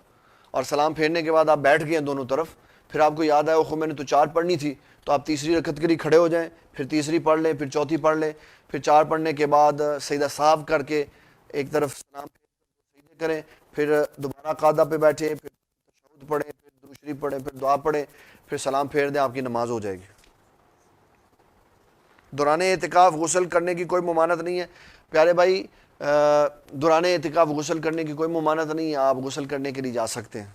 اور سلام پھیرنے کے بعد آپ بیٹھ گئے ہیں دونوں طرف، پھر آپ کو یاد آیا اوہ میں نے تو 4 پڑھنی تھی، تو آپ تیسری رکعت کے لیے کھڑے ہو جائیں، پھر تیسری پڑھ لیں، پھر چوتھی پڑھ لیں، پھر 4 پڑھنے کے بعد سجدہ صاف کر کے ایک طرف سلام سجدے کریں، پھر دوبارہ قاعدہ پہ بیٹھیں، پھر تشہد پڑھیں، پھر درود شریف پڑھیں، پھر دعا پڑھیں، پھر سلام پھیر دیں، آپ کی نماز ہو جائے گی۔ دوران اعتکاف غسل کرنے کی کوئی ممانعت نہیں ہے پیارے بھائی، دوران اعتکاف غسل کرنے کی کوئی ممانعت نہیں ہے، آپ غسل کرنے کے لیے جا سکتے ہیں۔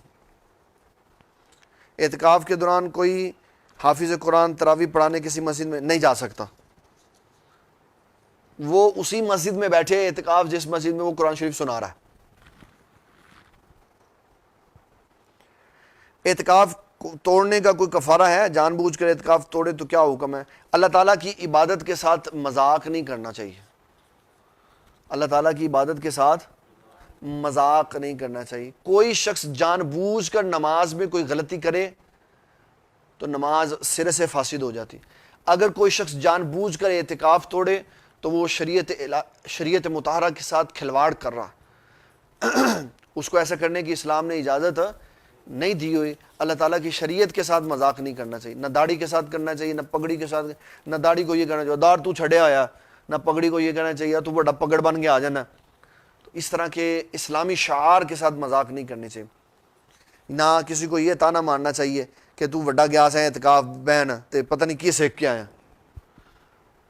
اعتکاف کے دوران کوئی حافظ قرآن تراویح پڑھانے کسی مسجد میں نہیں جا سکتا، وہ اسی مسجد میں بیٹھے اعتکاف جس مسجد میں وہ قرآن شریف سنا رہا ہے۔ اعتکاف توڑنے کا کوئی کفارہ ہے؟ جان بوجھ کر اعتکاف توڑے تو کیا حکم ہے؟ اللہ تعالیٰ کی عبادت کے ساتھ مذاق نہیں کرنا چاہیے، اللہ تعالیٰ کی عبادت کے ساتھ مذاق نہیں کرنا چاہیے۔ کوئی شخص جان بوجھ کر نماز میں کوئی غلطی کرے تو نماز سرے سے فاسد ہو جاتی۔ اگر کوئی شخص جان بوجھ کر اعتکاف توڑے تو وہ شریعت مطہرہ کے ساتھ کھلواڑ کر رہا، اس کو ایسا کرنے کی اسلام نے اجازت نہیں دی ہوئی۔ اللہ تعالیٰ کی شریعت کے ساتھ مذاق نہیں کرنا چاہیے، نہ داڑھی کے ساتھ کرنا چاہیے، نہ پگڑی کے ساتھ، نہ داڑھی کو یہ کہنا چاہیے داڑھ تو چھڑے آیا، نہ پگڑی کو یہ کہنا چاہیے تو بڑا پگڑ بن کے آ جانا۔ تو اس طرح کے اسلامی شعار کے ساتھ مذاق نہیں کرنے چاہیے۔ نہ کسی کو یہ تانا مارنا چاہیے کہ تو وڈا گیا ہے اعتکاف بہن تے پتہ نہیں کی سیکھ کے آیا۔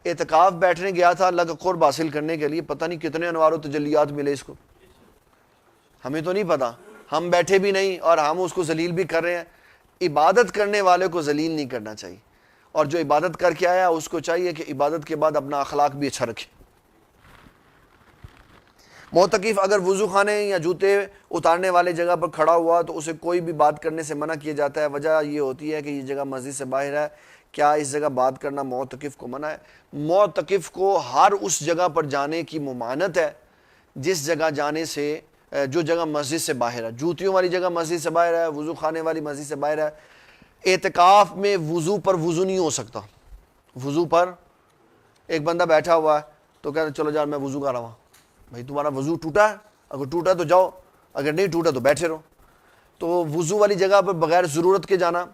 اعتکاف بیٹھنے گیا تھا اللہ کا قرب حاصل کرنے کے لیے، پتہ نہیں کتنے انوار و تجلیات ملے اس کو، ہمیں تو نہیں پتا، ہم بیٹھے بھی نہیں اور ہم اس کو ذلیل بھی کر رہے ہیں۔ عبادت کرنے والے کو ذلیل نہیں کرنا چاہیے، اور جو عبادت کر کے آیا اس کو چاہیے کہ عبادت کے بعد اپنا اخلاق بھی اچھا رکھے۔ معتکف اگر وضو خانے یا جوتے اتارنے والے جگہ پر کھڑا ہوا تو اسے کوئی بھی بات کرنے سے منع کیا جاتا ہے، وجہ یہ ہوتی ہے کہ یہ جگہ مسجد سے باہر ہے، کیا اس جگہ بات کرنا معتکف کو منع ہے؟ معتکف کو ہر اس جگہ پر جانے کی ممانعت ہے جس جگہ جانے سے جو جگہ مسجد سے باہر ہے، جوتیوں والی جگہ مسجد سے باہر ہے، وضو خانے والی مسجد سے باہر ہے، اعتکاف میں وضو پر وضو نہیں ہو سکتا۔ وضو پر ایک بندہ بیٹھا ہوا ہے تو کہتا چلو یار میں وضو کر رہا ہوں، بھائی تمہارا وضو ٹوٹا ہے؟ اگر ٹوٹا تو جاؤ، اگر نہیں ٹوٹا تو بیٹھے رہو۔ تو وضو والی جگہ پر بغیر ضرورت کے جانا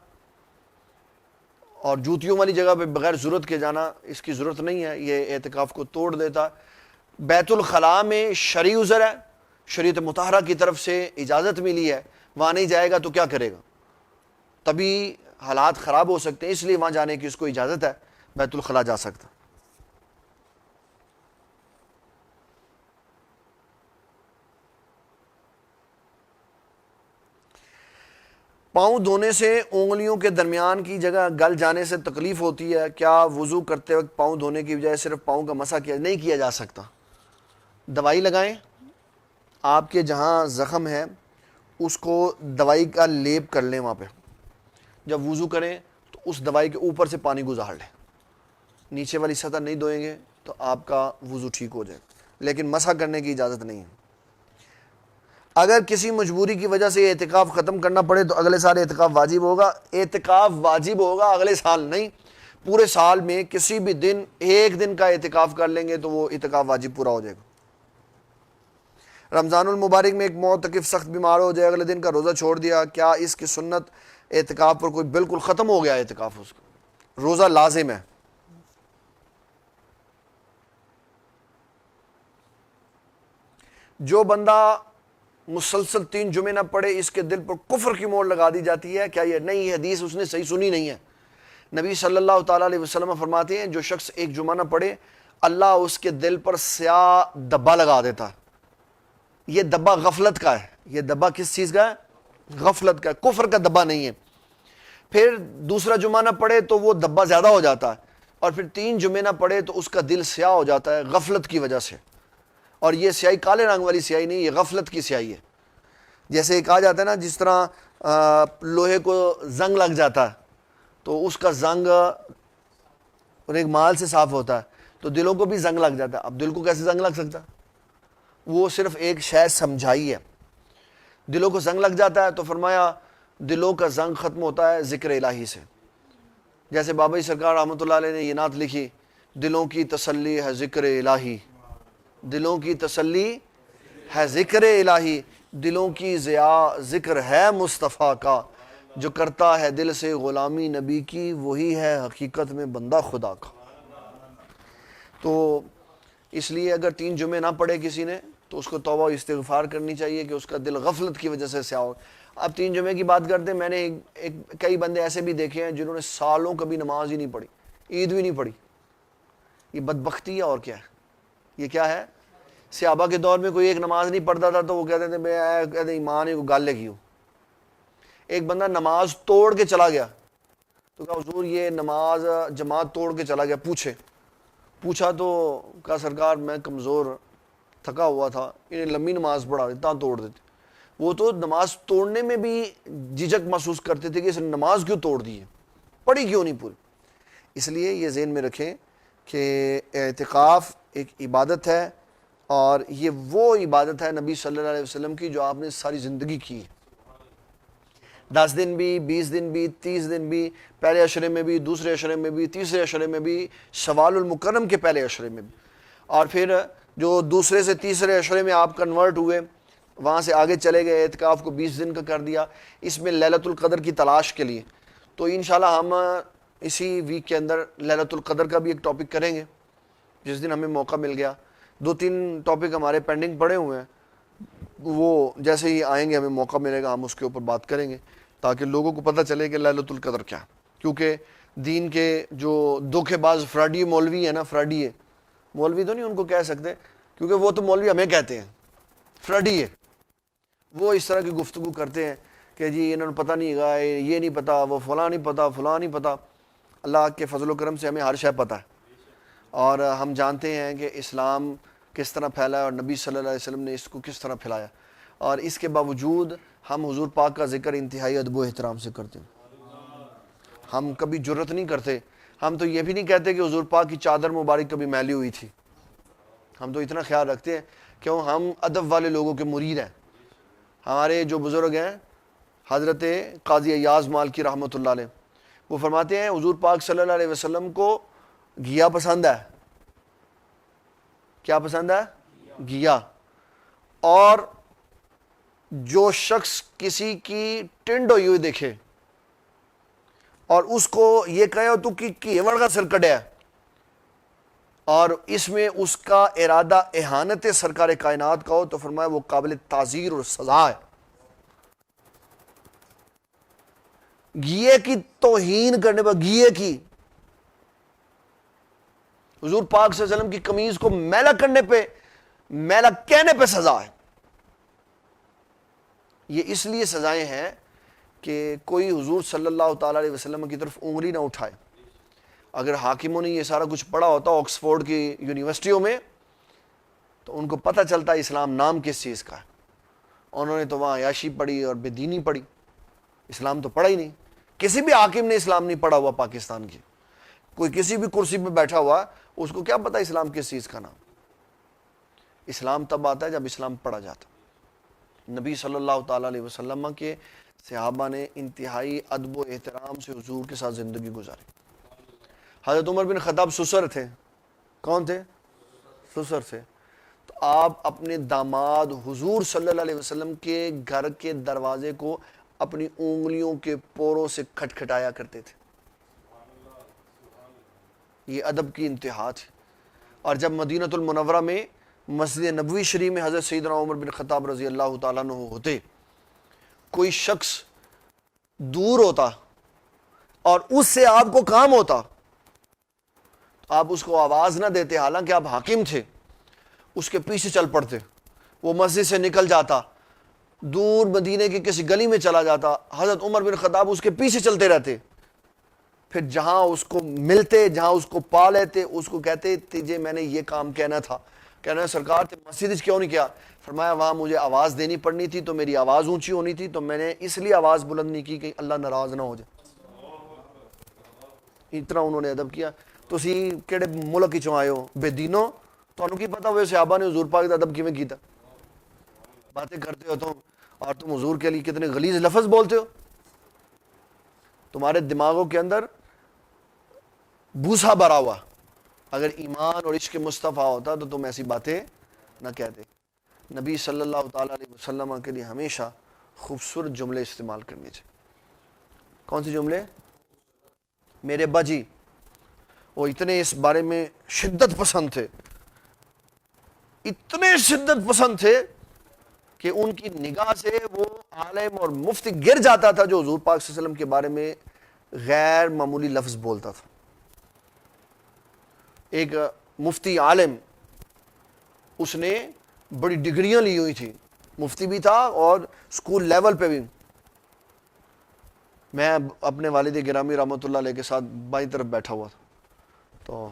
اور جوتیوں والی جگہ پہ بغیر ضرورت کے جانا، اس کی ضرورت نہیں ہے، یہ اعتکاف کو توڑ دیتا۔ بیت الخلاء میں شرعی عذر ہے، شریعت مطہرہ کی طرف سے اجازت ملی ہے، وہاں نہیں جائے گا تو کیا کرے گا؟ تبھی حالات خراب ہو سکتے ہیں، اس لیے وہاں جانے کی اس کو اجازت ہے، بیت الخلاء جا سکتا۔ پاؤں دھونے سے انگلیوں کے درمیان کی جگہ گل جانے سے تکلیف ہوتی ہے، کیا وضو کرتے وقت پاؤں دھونے کی بجائے صرف پاؤں کا مسح نہیں کیا جا سکتا؟ دوائی لگائیں، آپ کے جہاں زخم ہے اس کو دوائی کا لیپ کر لیں، وہاں پہ جب وضو کریں تو اس دوائی کے اوپر سے پانی گزار لیں، نیچے والی سطح نہیں دھوئیں گے تو آپ کا وضو ٹھیک ہو جائے گا، لیکن مسح کرنے کی اجازت نہیں ہے۔ اگر کسی مجبوری کی وجہ سے اعتکاف ختم کرنا پڑے تو اگلے سال اعتکاف واجب ہوگا؟ اعتکاف واجب ہوگا اگلے سال نہیں، پورے سال میں کسی بھی دن ایک دن کا اعتکاف کر لیں گے تو وہ اعتکاف واجب پورا ہو جائے گا۔ رمضان المبارک میں ایک معتکف سخت بیمار ہو جائے، اگلے دن کا روزہ چھوڑ دیا، کیا اس کی سنت اعتکاف پر کوئی بالکل ختم ہو گیا اعتکاف؟ اس کا روزہ لازم ہے۔ جو بندہ مسلسل 3 جمعے نہ پڑھے اس کے دل پر کفر کی مہر لگا دی جاتی ہے، کیا یہ نئی حدیث اس نے صحیح سنی نہیں ہے؟ نبی صلی اللہ تعالیٰ علیہ وسلم فرماتے ہیں جو شخص ایک جمعہ نہ پڑھے اللہ اس کے دل پر سیاہ دبا لگا دیتا ہے۔ یہ دبا غفلت کا ہے۔ یہ دبا کس چیز کا ہے؟ غفلت کا ہے، کفر کا دبا نہیں ہے۔ پھر دوسرا جمعہ نہ پڑھے تو وہ دبا زیادہ ہو جاتا ہے، اور پھر 3 جمعے نہ پڑھے تو اس کا دل سیاہ ہو جاتا ہے غفلت کی وجہ سے۔ اور یہ سیاہی کالے رنگ والی سیاہی نہیں، یہ غفلت کی سیاہی ہے۔ جیسے کہا جاتا ہے نا، جس طرح لوہے کو زنگ لگ جاتا ہے تو اس کا زنگ ایک مال سے صاف ہوتا ہے، تو دلوں کو بھی زنگ لگ جاتا ہے۔ اب دل کو کیسے زنگ لگ سکتا؟ وہ صرف ایک شے سمجھائی ہے، دلوں کو زنگ لگ جاتا ہے، تو فرمایا دلوں کا زنگ ختم ہوتا ہے ذکر الہی سے۔ جیسے بابا جی سرکار رحمۃ اللہ علیہ نے یہ نعت لکھی، دلوں کی تسلی ہے ذکر الہی، دلوں کی تسلی ہے ذکر الہی، دلوں کی ضیاء ذکر ہے مصطفیٰ کا، جو کرتا ہے دل سے غلامی نبی کی وہی ہے حقیقت میں بندہ خدا کا۔ تو اس لیے اگر 3 جمعے نہ پڑھے کسی نے تو اس کو توبہ و استغفار کرنی چاہیے کہ اس کا دل غفلت کی وجہ سے سیاہ ہو۔ اب 3 جمعے کی بات کرتے ہیں، میں نے کئی بندے ایسے بھی دیکھے ہیں جنہوں نے سالوں کبھی نماز ہی نہیں پڑھی، عید بھی نہیں پڑھی۔ یہ بدبختی ہے اور کیا ہے؟ یہ کیا ہے؟ صحابہ کے دور میں کوئی ایک نماز نہیں پڑھتا تھا تو وہ کہتے تھے کہتے ایمان ہی کو گال لگی ہو۔ ایک بندہ نماز توڑ کے چلا گیا تو کہا حضور یہ نماز جماعت توڑ کے چلا گیا، پوچھا تو کہا سرکار میں کمزور تھکا ہوا تھا، انہیں لمبی نماز پڑھا دیتا توڑ دیتے۔ وہ تو نماز توڑنے میں بھی جھجک محسوس کرتے تھے کہ اس نے نماز کیوں توڑ دی ہے، پڑھی کیوں نہیں پوری۔ اس لیے یہ ذہن میں رکھیں کہ اعتکاف ایک عبادت ہے، اور یہ وہ عبادت ہے نبی صلی اللہ علیہ وسلم کی جو آپ نے ساری زندگی کی، 10 دن بھی، 20 دن بھی، 30 دن بھی، پہلے عشرے میں بھی، دوسرے عشرے میں بھی، تیسرے عشرے میں بھی، شوال المکرم کے پہلے عشرے میں بھی، اور پھر جو دوسرے سے تیسرے عشرے میں آپ کنورٹ ہوئے وہاں سے آگے چلے گئے، اعتکاف کو 20 دن کا کر دیا، اس میں لیلۃ القدر کی تلاش کے لیے۔ تو انشاءاللہ ہم اسی ویک کے اندر لیلۃ القدر کا بھی ایک ٹاپک کریں گے، جس دن ہمیں موقع مل گیا۔ 2-3 ٹاپک ہمارے پینڈنگ پڑے ہوئے ہیں، وہ جیسے ہی آئیں گے ہمیں موقع ملے گا ہم اس کے اوپر بات کریں گے، تاکہ لوگوں کو پتہ چلے کہ لیلۃ القدر کیا ہے۔ کیونکہ دین کے جو دھوکے باز فراڈی مولوی ہے نا، فراڈی ہے، مولوی تو نہیں ان کو کہہ سکتے کیونکہ وہ تو مولوی ہمیں کہتے ہیں، فراڈی ہے، وہ اس طرح کی گفتگو کرتے ہیں کہ جی انہوں نے پتہ نہیں گا، یہ نہیں پتہ، وہ فلاں نہیں پتہ، فلاں نہیں پتہ۔ اللہ کے فضل و کرم سے ہمیں ہر شے پتہ ہے، اور ہم جانتے ہیں کہ اسلام کس طرح پھیلا ہے اور نبی صلی اللہ علیہ وسلم نے اس کو کس طرح پھیلایا، اور اس کے باوجود ہم حضور پاک کا ذکر انتہائی ادب و احترام سے کرتے ہیں۔ ہم کبھی جرت نہیں کرتے، ہم تو یہ بھی نہیں کہتے کہ حضور پاک کی چادر مبارک کبھی میلی ہوئی تھی۔ ہم تو اتنا خیال رکھتے ہیں کہ ہم ادب والے لوگوں کے مرید ہیں، ہمارے جو بزرگ ہیں حضرت قاضی ایاز مالکی رحمۃ اللہ علیہ، وہ فرماتے ہیں حضور پاک صلی اللہ علیہ وسلم کو گھیا پسند ہے. کیا پسند ہے؟ گھیا. اور جو شخص کسی کی ٹنڈ ہوئی ہوئی دیکھے اور اس کو یہ کہے تو کہ ورگا سر کڈیا، اور اس میں اس کا ارادہ اہانت سرکار کائنات کا ہو، تو فرمایا وہ قابل تعزیر اور سزا ہے. گھیے کی توہین کرنے پر، گھیے کی، حضور پاک صلی اللہ علیہ وسلم کی قمیض کو میلا کرنے پہ، میلا کہنے پہ سزا ہے. یہ اس لیے سزائیں ہیں کہ کوئی حضور صلی اللہ تعالی علیہ وسلم کی طرف انگلی نہ اٹھائے. اگر حاکموں نے یہ سارا کچھ پڑھا ہوتا آکسفورڈ کی یونیورسٹیوں میں، تو ان کو پتہ چلتا اسلام نام کس چیز کا ہے. انہوں نے تو وہاں عیاشی پڑھی اور بے دینی پڑھی، اسلام تو پڑھا ہی نہیں. کسی بھی حاکم نے اسلام نہیں پڑھا ہوا پاکستان کی. کوئی کسی بھی کرسی پہ بیٹھا ہوا اس کو کیا پتا اسلام کس چیز کا نام. اسلام تب آتا ہے جب اسلام پڑھا جاتا. نبی صلی اللہ تعالی علیہ وسلم کے صحابہ نے انتہائی ادب و احترام سے حضور کے ساتھ زندگی گزاری. حضرت عمر بن خطاب سسر تھے. کون تھے؟ سسر تھے. تو آپ اپنے داماد حضور صلی اللہ علیہ وسلم کے گھر کے دروازے کو اپنی انگلیوں کے پوروں سے کھٹکھٹایا کرتے تھے. یہ ادب کی انتہا تھی. اور جب مدینۃ المنورہ میں مسجد نبوی شریف میں حضرت سیدنا عمر بن خطاب رضی اللہ تعالیٰ عنہ ہوتے، کوئی شخص دور ہوتا اور اس سے آپ کو کام ہوتا، آپ اس کو آواز نہ دیتے، حالانکہ آپ حاکم تھے، اس کے پیچھے چل پڑتے. وہ مسجد سے نکل جاتا، دور مدینے کی کسی گلی میں چلا جاتا، حضرت عمر بن خطاب اس کے پیچھے چلتے رہتے. پھر جہاں اس کو ملتے، جہاں اس کو پا لیتے، اس کو کہتے تجھے میں نے یہ کام کہنا تھا. کہنا سرکار تے مسجد کیوں نہیں کیا؟ فرمایا وہاں مجھے آواز دینی پڑنی تھی تو میری آواز اونچی ہونی تھی، تو میں نے اس لیے آواز بلند نہیں کی کہ اللہ ناراض نہ ہو جائے. اتنا انہوں نے ادب کیا. تسی کیڑے ملک کی چوں آئے ہو بے دینو، تانوں کی پتہ ہوئے صحابہ نے حضور پاک دا ادب کیویں کیتا؟ باتیں کرتے ہو تم، اور تم حضور کے لیے کتنے غلیظ لفظ بولتے ہو. تمہارے دماغوں کے اندر بھوسا بھرا ہوا. اگر ایمان اور عشق مصطفیٰ ہوتا تو تم ایسی باتیں نہ کہتے. نبی صلی اللہ تعالی علیہ وسلم کے لیے ہمیشہ خوبصورت جملے استعمال کرنے چاہیے. کون سے جملے؟ میرے ابا جی وہ اتنے اس بارے میں شدت پسند تھے، اتنے شدت پسند تھے کہ ان کی نگاہ سے وہ عالم اور مفتی گر جاتا تھا جو حضور پاک صلی اللہ علیہ وسلم کے بارے میں غیر معمولی لفظ بولتا تھا. ایک مفتی عالم، اس نے بڑی ڈگریاں لی ہوئی تھی، مفتی بھی تھا اور اسکول لیول پہ بھی. میں اپنے والد گرامی رحمۃ اللہ علیہ کے ساتھ بائیں طرف بیٹھا ہوا تھا، تو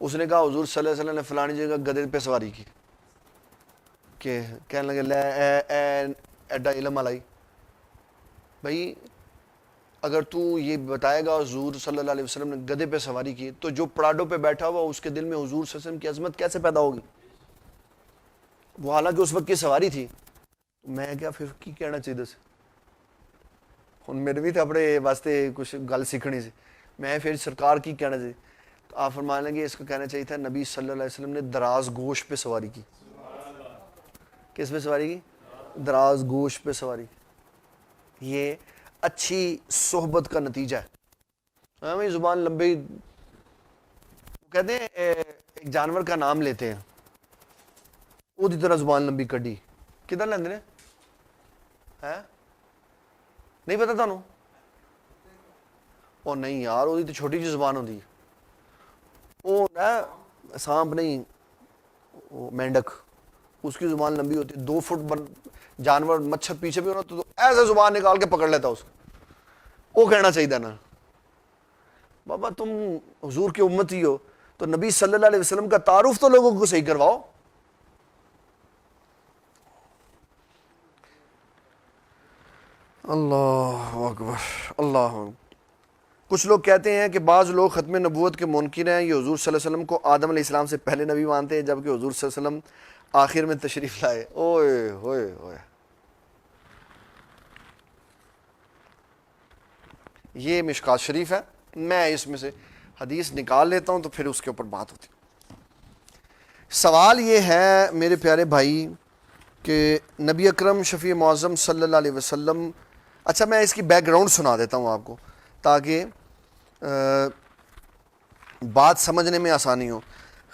اس نے کہا حضور صلی اللہ علیہ وسلم نے فلانی جگہ گدھے پہ سواری کی. کہ کہنے لگے لے اے ایڈا علم علائی بھائی، اگر تو یہ بتائے گا حضور صلی اللہ علیہ وسلم نے گدھے پہ سواری کی، تو جو پراڈو پہ بیٹھا ہوا اس کے دل میں حضور صلی اللہ علیہ وسلم کی عظمت کیسے پیدا ہوگی؟ وہ حالانکہ اس وقت کی سواری تھی. میں کیا پھر کی کہنا چاہیے سے ہن میرے بھی تو اپنے واسطے کچھ گل سیکھنی سی. میں پھر سرکار کی کہنا چاہیے، تو آپ فرمانے لگے اس کو کہنا چاہیے تھا نبی صلی اللہ علیہ وسلم نے دراز گوشت پہ سواری کی. کس پہ سواری کی؟ دراز گوشت پہ سواری. یہ اچھی صحبت کا نتیجہ ہے. ہمیں زبان لمبی، کہتے ہیں ایک جانور کا نام لیتے ہیں، وہ دی طرح زبان لمبی کڈی کدھر لیندے نے؟ نہیں پتا تانوں؟ او نہیں یار، وہ تو چھوٹی جی زبان ہوتی ہے. وہ سانپ نہیں، وہ مینڈک، اس کی زبان لمبی ہوتی ہے. 2 فٹ جانور مچھر پیچھے بھی ہونا تو ایسے زبان نکال کے پکڑ لیتا اس کو. وہ کہنا چاہیے نا بابا تم حضور کی امتی ہو تو نبی صلی اللہ علیہ وسلم کا تعارف تو لوگوں کو صحیح کرواؤ. اللہ اکبر، اللہ اکبر. کچھ لوگ کہتے ہیں کہ بعض لوگ ختم نبوت کے منکر ہیں، یہ حضور صلی اللہ علیہ وسلم کو آدم علیہ السلام سے پہلے نبی مانتے ہیں، جبکہ حضور صلی اللہ علیہ وسلم آخر میں تشریف لائے. اوئے ہوئے ہوئے. یہ مشکات شریف ہے. میں اس میں سے حدیث نکال لیتا ہوں تو پھر اس کے اوپر بات ہوتی. سوال یہ ہے میرے پیارے بھائی کہ نبی اکرم شفیع معظم صلی اللہ علیہ وسلم، اچھا میں اس کی بیک گراؤنڈ سنا دیتا ہوں آپ کو تاکہ بات سمجھنے میں آسانی ہو.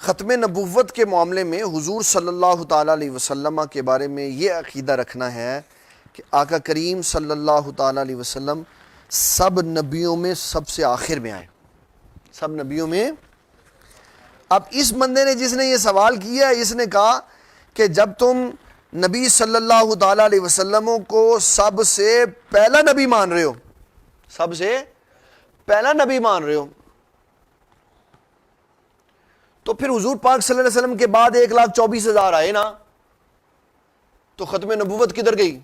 ختم نبوت کے معاملے میں حضور صلی اللہ تعالیٰ علیہ وسلم کے بارے میں یہ عقیدہ رکھنا ہے کہ آقا کریم صلی اللہ تعالیٰ علیہ وسلم سب نبیوں میں سب سے آخر میں آئے. سب نبیوں میں. اب اس بندے نے جس نے یہ سوال کیا ہے اس نے کہا کہ جب تم نبی صلی اللہ تعالیٰ علیہ وسلم کو سب سے پہلا نبی مان رہے ہو، سب سے پہلا نبی مان رہے ہو، تو پھر حضور پاک صلی اللہ علیہ وسلم کے بعد 1,24,000 آئے نا، تو ختم نبوت کدھر گئی؟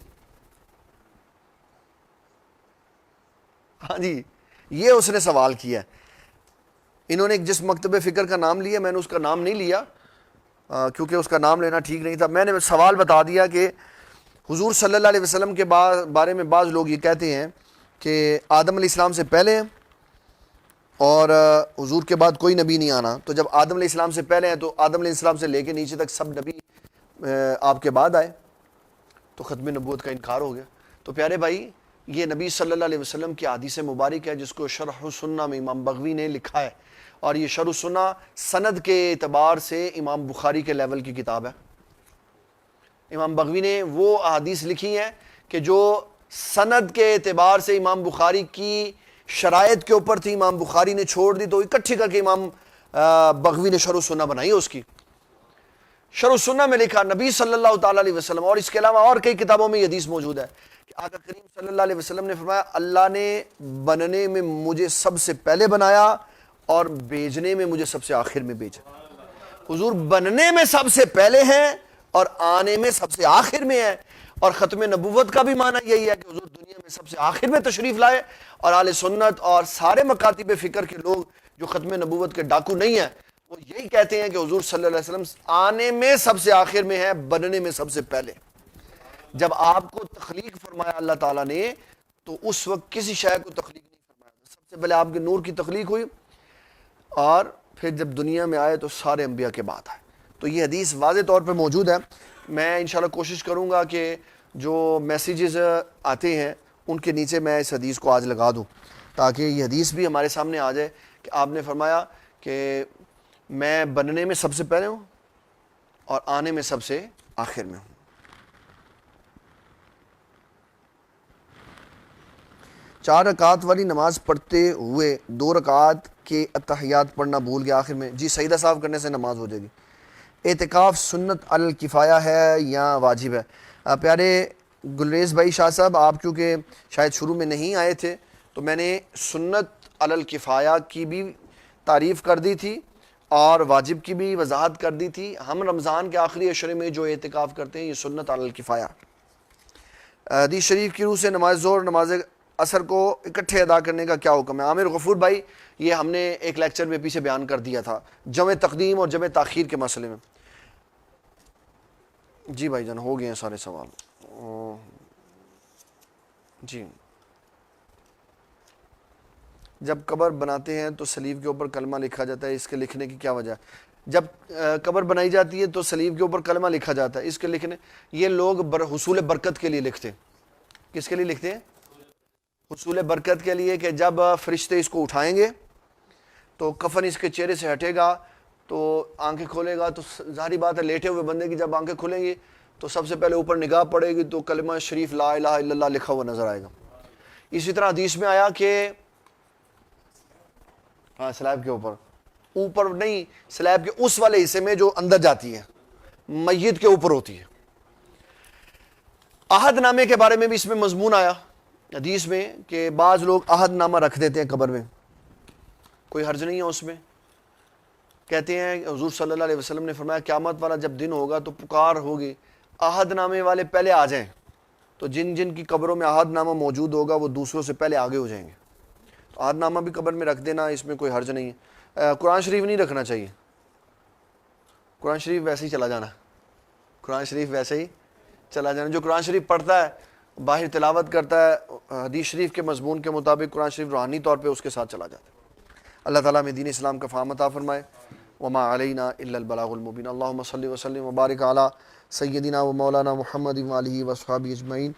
ہاں جی، یہ اس نے سوال کیا ہے. انہوں نے جس مکتب فکر کا نام لیا، میں نے اس کا نام نہیں لیا کیونکہ اس کا نام لینا ٹھیک نہیں تھا. میں نے سوال بتا دیا کہ حضور صلی اللہ علیہ وسلم کے بارے میں بعض لوگ یہ کہتے ہیں کہ آدم علیہ السلام سے پہلے ہیں اور حضور کے بعد کوئی نبی نہیں آنا. تو جب آدم علیہ السلام سے پہلے ہیں تو آدم علیہ السلام سے لے کے نیچے تک سب نبی آپ کے بعد آئے، تو ختم نبوت کا انکار ہو گیا. تو پیارے بھائی یہ نبی صلی اللہ علیہ وسلم کی حدیث مبارک ہے جس کو شرح السنہ میں امام بغوی نے لکھا ہے، اور یہ شرح السنہ سند کے اعتبار سے امام بخاری کے لیول کی کتاب ہے. امام بغوی نے وہ احادیث لکھی ہیں کہ جو سند کے اعتبار سے امام بخاری کی شرائط کے اوپر تھی، امام بخاری نے چھوڑ دی تو اکٹھی کر کے امام بغوی نے شرح السنہ بنائی ہے. اس کی شرح السنہ میں لکھا نبی صلی اللہ تعالیٰ علیہ وسلم، اور اس کے علاوہ اور کئی کتابوں میں یہ حدیث موجود ہے کہ آقا کریم صلی اللہ علیہ وسلم نے فرمایا اللہ نے بننے میں مجھے سب سے پہلے بنایا اور بھیجنے میں مجھے سب سے آخر میں بھیجا. حضور بننے میں سب سے پہلے ہیں اور آنے میں سب سے آخر میں ہے. اور ختم نبوت کا بھی معنی یہی ہے کہ حضور دنیا میں سب سے آخر میں تشریف لائے، اور اہل سنت اور سارے مکاتب فکر کے لوگ جو ختم نبوت کے ڈاکو نہیں ہیں وہ یہی کہتے ہیں کہ حضور صلی اللہ علیہ وسلم آنے میں سب سے آخر میں ہے، بننے میں سب سے پہلے. جب آپ کو تخلیق فرمایا اللہ تعالیٰ نے تو اس وقت کسی شے کو تخلیق نہیں فرمایا، سب سے پہلے آپ کے نور کی تخلیق ہوئی، اور پھر جب دنیا میں آئے تو سارے انبیاء کے بعد آئے. تو یہ حدیث واضح طور پہ موجود ہے. میں انشاءاللہ کوشش کروں گا کہ جو میسیجز آتے ہیں ان کے نیچے میں اس حدیث کو آج لگا دوں تاکہ یہ حدیث بھی ہمارے سامنے آ جائے کہ آپ نے فرمایا کہ میں بننے میں سب سے پہلے ہوں اور آنے میں سب سے آخر میں ہوں. چار رکعت والی نماز پڑھتے ہوئے 2 رکعت کے اتحیات پڑھنا بھول گیا آخر میں، جی سجدہ صاحب کرنے سے نماز ہو جائے گی. اعتکاف سنت الکفایہ ہے یا واجب ہے؟ پیارے گلریز بھائی شاہ صاحب، آپ کیونکہ شاید شروع میں نہیں آئے تھے تو میں نے سنت الکفایہ کی بھی تعریف کر دی تھی اور واجب کی بھی وضاحت کر دی تھی. ہم رمضان کے آخری عشرے میں جو اعتکاف کرتے ہیں یہ سنت الکفایہ. حدیث شریف کی روح سے نماز ظہر نماز عصر کو اکٹھے ادا کرنے کا کیا حکم ہے؟ عامر غفور بھائی یہ ہم نے ایک لیکچر میں پیچھے بیان کر دیا تھا جمع تقدیم اور جمع تاخیر کے مسئلے میں. جی بھائی جان ہو گئے ہیں سارے سوال. جی جب قبر بناتے ہیں تو سلیب کے اوپر کلمہ لکھا جاتا ہے، اس کے لکھنے کی کیا وجہ ہے؟ جب قبر بنائی جاتی ہے تو سلیب کے اوپر کلمہ لکھا جاتا ہے، اس کے لکھنے یہ لوگ حصول برکت کے لیے لکھتے ہیں. کس کے لیے لکھتے ہیں؟ حصول برکت کے لیے کہ جب فرشتے اس کو اٹھائیں گے تو کفن اس کے چہرے سے ہٹے گا تو آنکھیں کھولے گا تو ظاہری بات ہے لیٹے ہوئے بندے کی جب آنکھیں کھلیں گی تو سب سے پہلے اوپر نگاہ پڑے گی تو کلمہ شریف لا الہ الا اللہ لکھا ہوا نظر آئے گا. اسی طرح حدیث میں آیا کہ سلیب کے اوپر نہیں، سلیب کے اس والے حصے میں جو اندر جاتی ہے میت کے اوپر ہوتی ہے. عہد نامے کے بارے میں بھی اس میں مضمون آیا حدیث میں کہ بعض لوگ عہد نامہ رکھ دیتے ہیں قبر میں، کوئی حرج نہیں ہے اس میں. کہتے ہیں حضور صلی اللہ علیہ وسلم نے فرمایا قیامت والا جب دن ہوگا تو پکار ہوگی عہد نامے والے پہلے آ جائیں، تو جن جن کی قبروں میں عہد نامہ موجود ہوگا وہ دوسروں سے پہلے آگے ہو جائیں گے. تو عہد نامہ بھی قبر میں رکھ دینا اس میں کوئی حرج نہیں ہے. قرآن شریف نہیں رکھنا چاہیے، قرآن شریف ویسے ہی چلا جانا. قرآن شریف ویسے ہی چلا جانا. جو قرآن شریف پڑھتا ہے باہر تلاوت کرتا ہے حدیث شریف کے مضمون کے مطابق قرآن شریف روحانی طور پہ اس کے ساتھ چلا جاتا ہے. اللہ تعالیٰ ہمیں دین اسلام کا فہم عطا فرمائے. وما علینا الا البلاغ المبین. اللہم صلی وسلم وبارک علی سیدنا و مولانا محمد وآلہ وصحبہ اجمعین.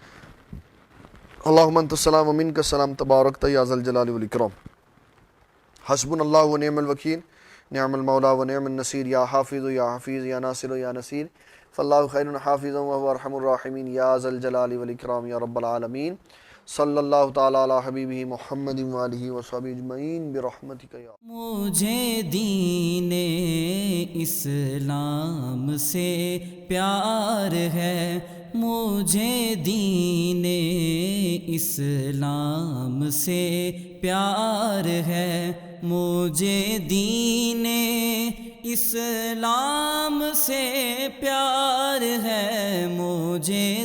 اللہم انت السلام ومنک السلام تبارکت یا ذا الجلال والاکرام. حسبنا اللہ ونعم الوکیل نعم المولا ونعم النصیر. یا حافظ یا حفیظ یا ناصر یا نصیر فاللہ خیر حافظا وهو ارحم الراحمین. یا ذا الجلال والاکرام یا رب العالمین. صلی اللہ تعالی علی حبیبہ محمد وآلہ وصحبہ اجمعین برحمتک یا. مجھے دین اسلام سے پیار ہے، مجھے دین اسلام سے پیار ہے، مجھے دین اسلام سے پیار ہے، مجھے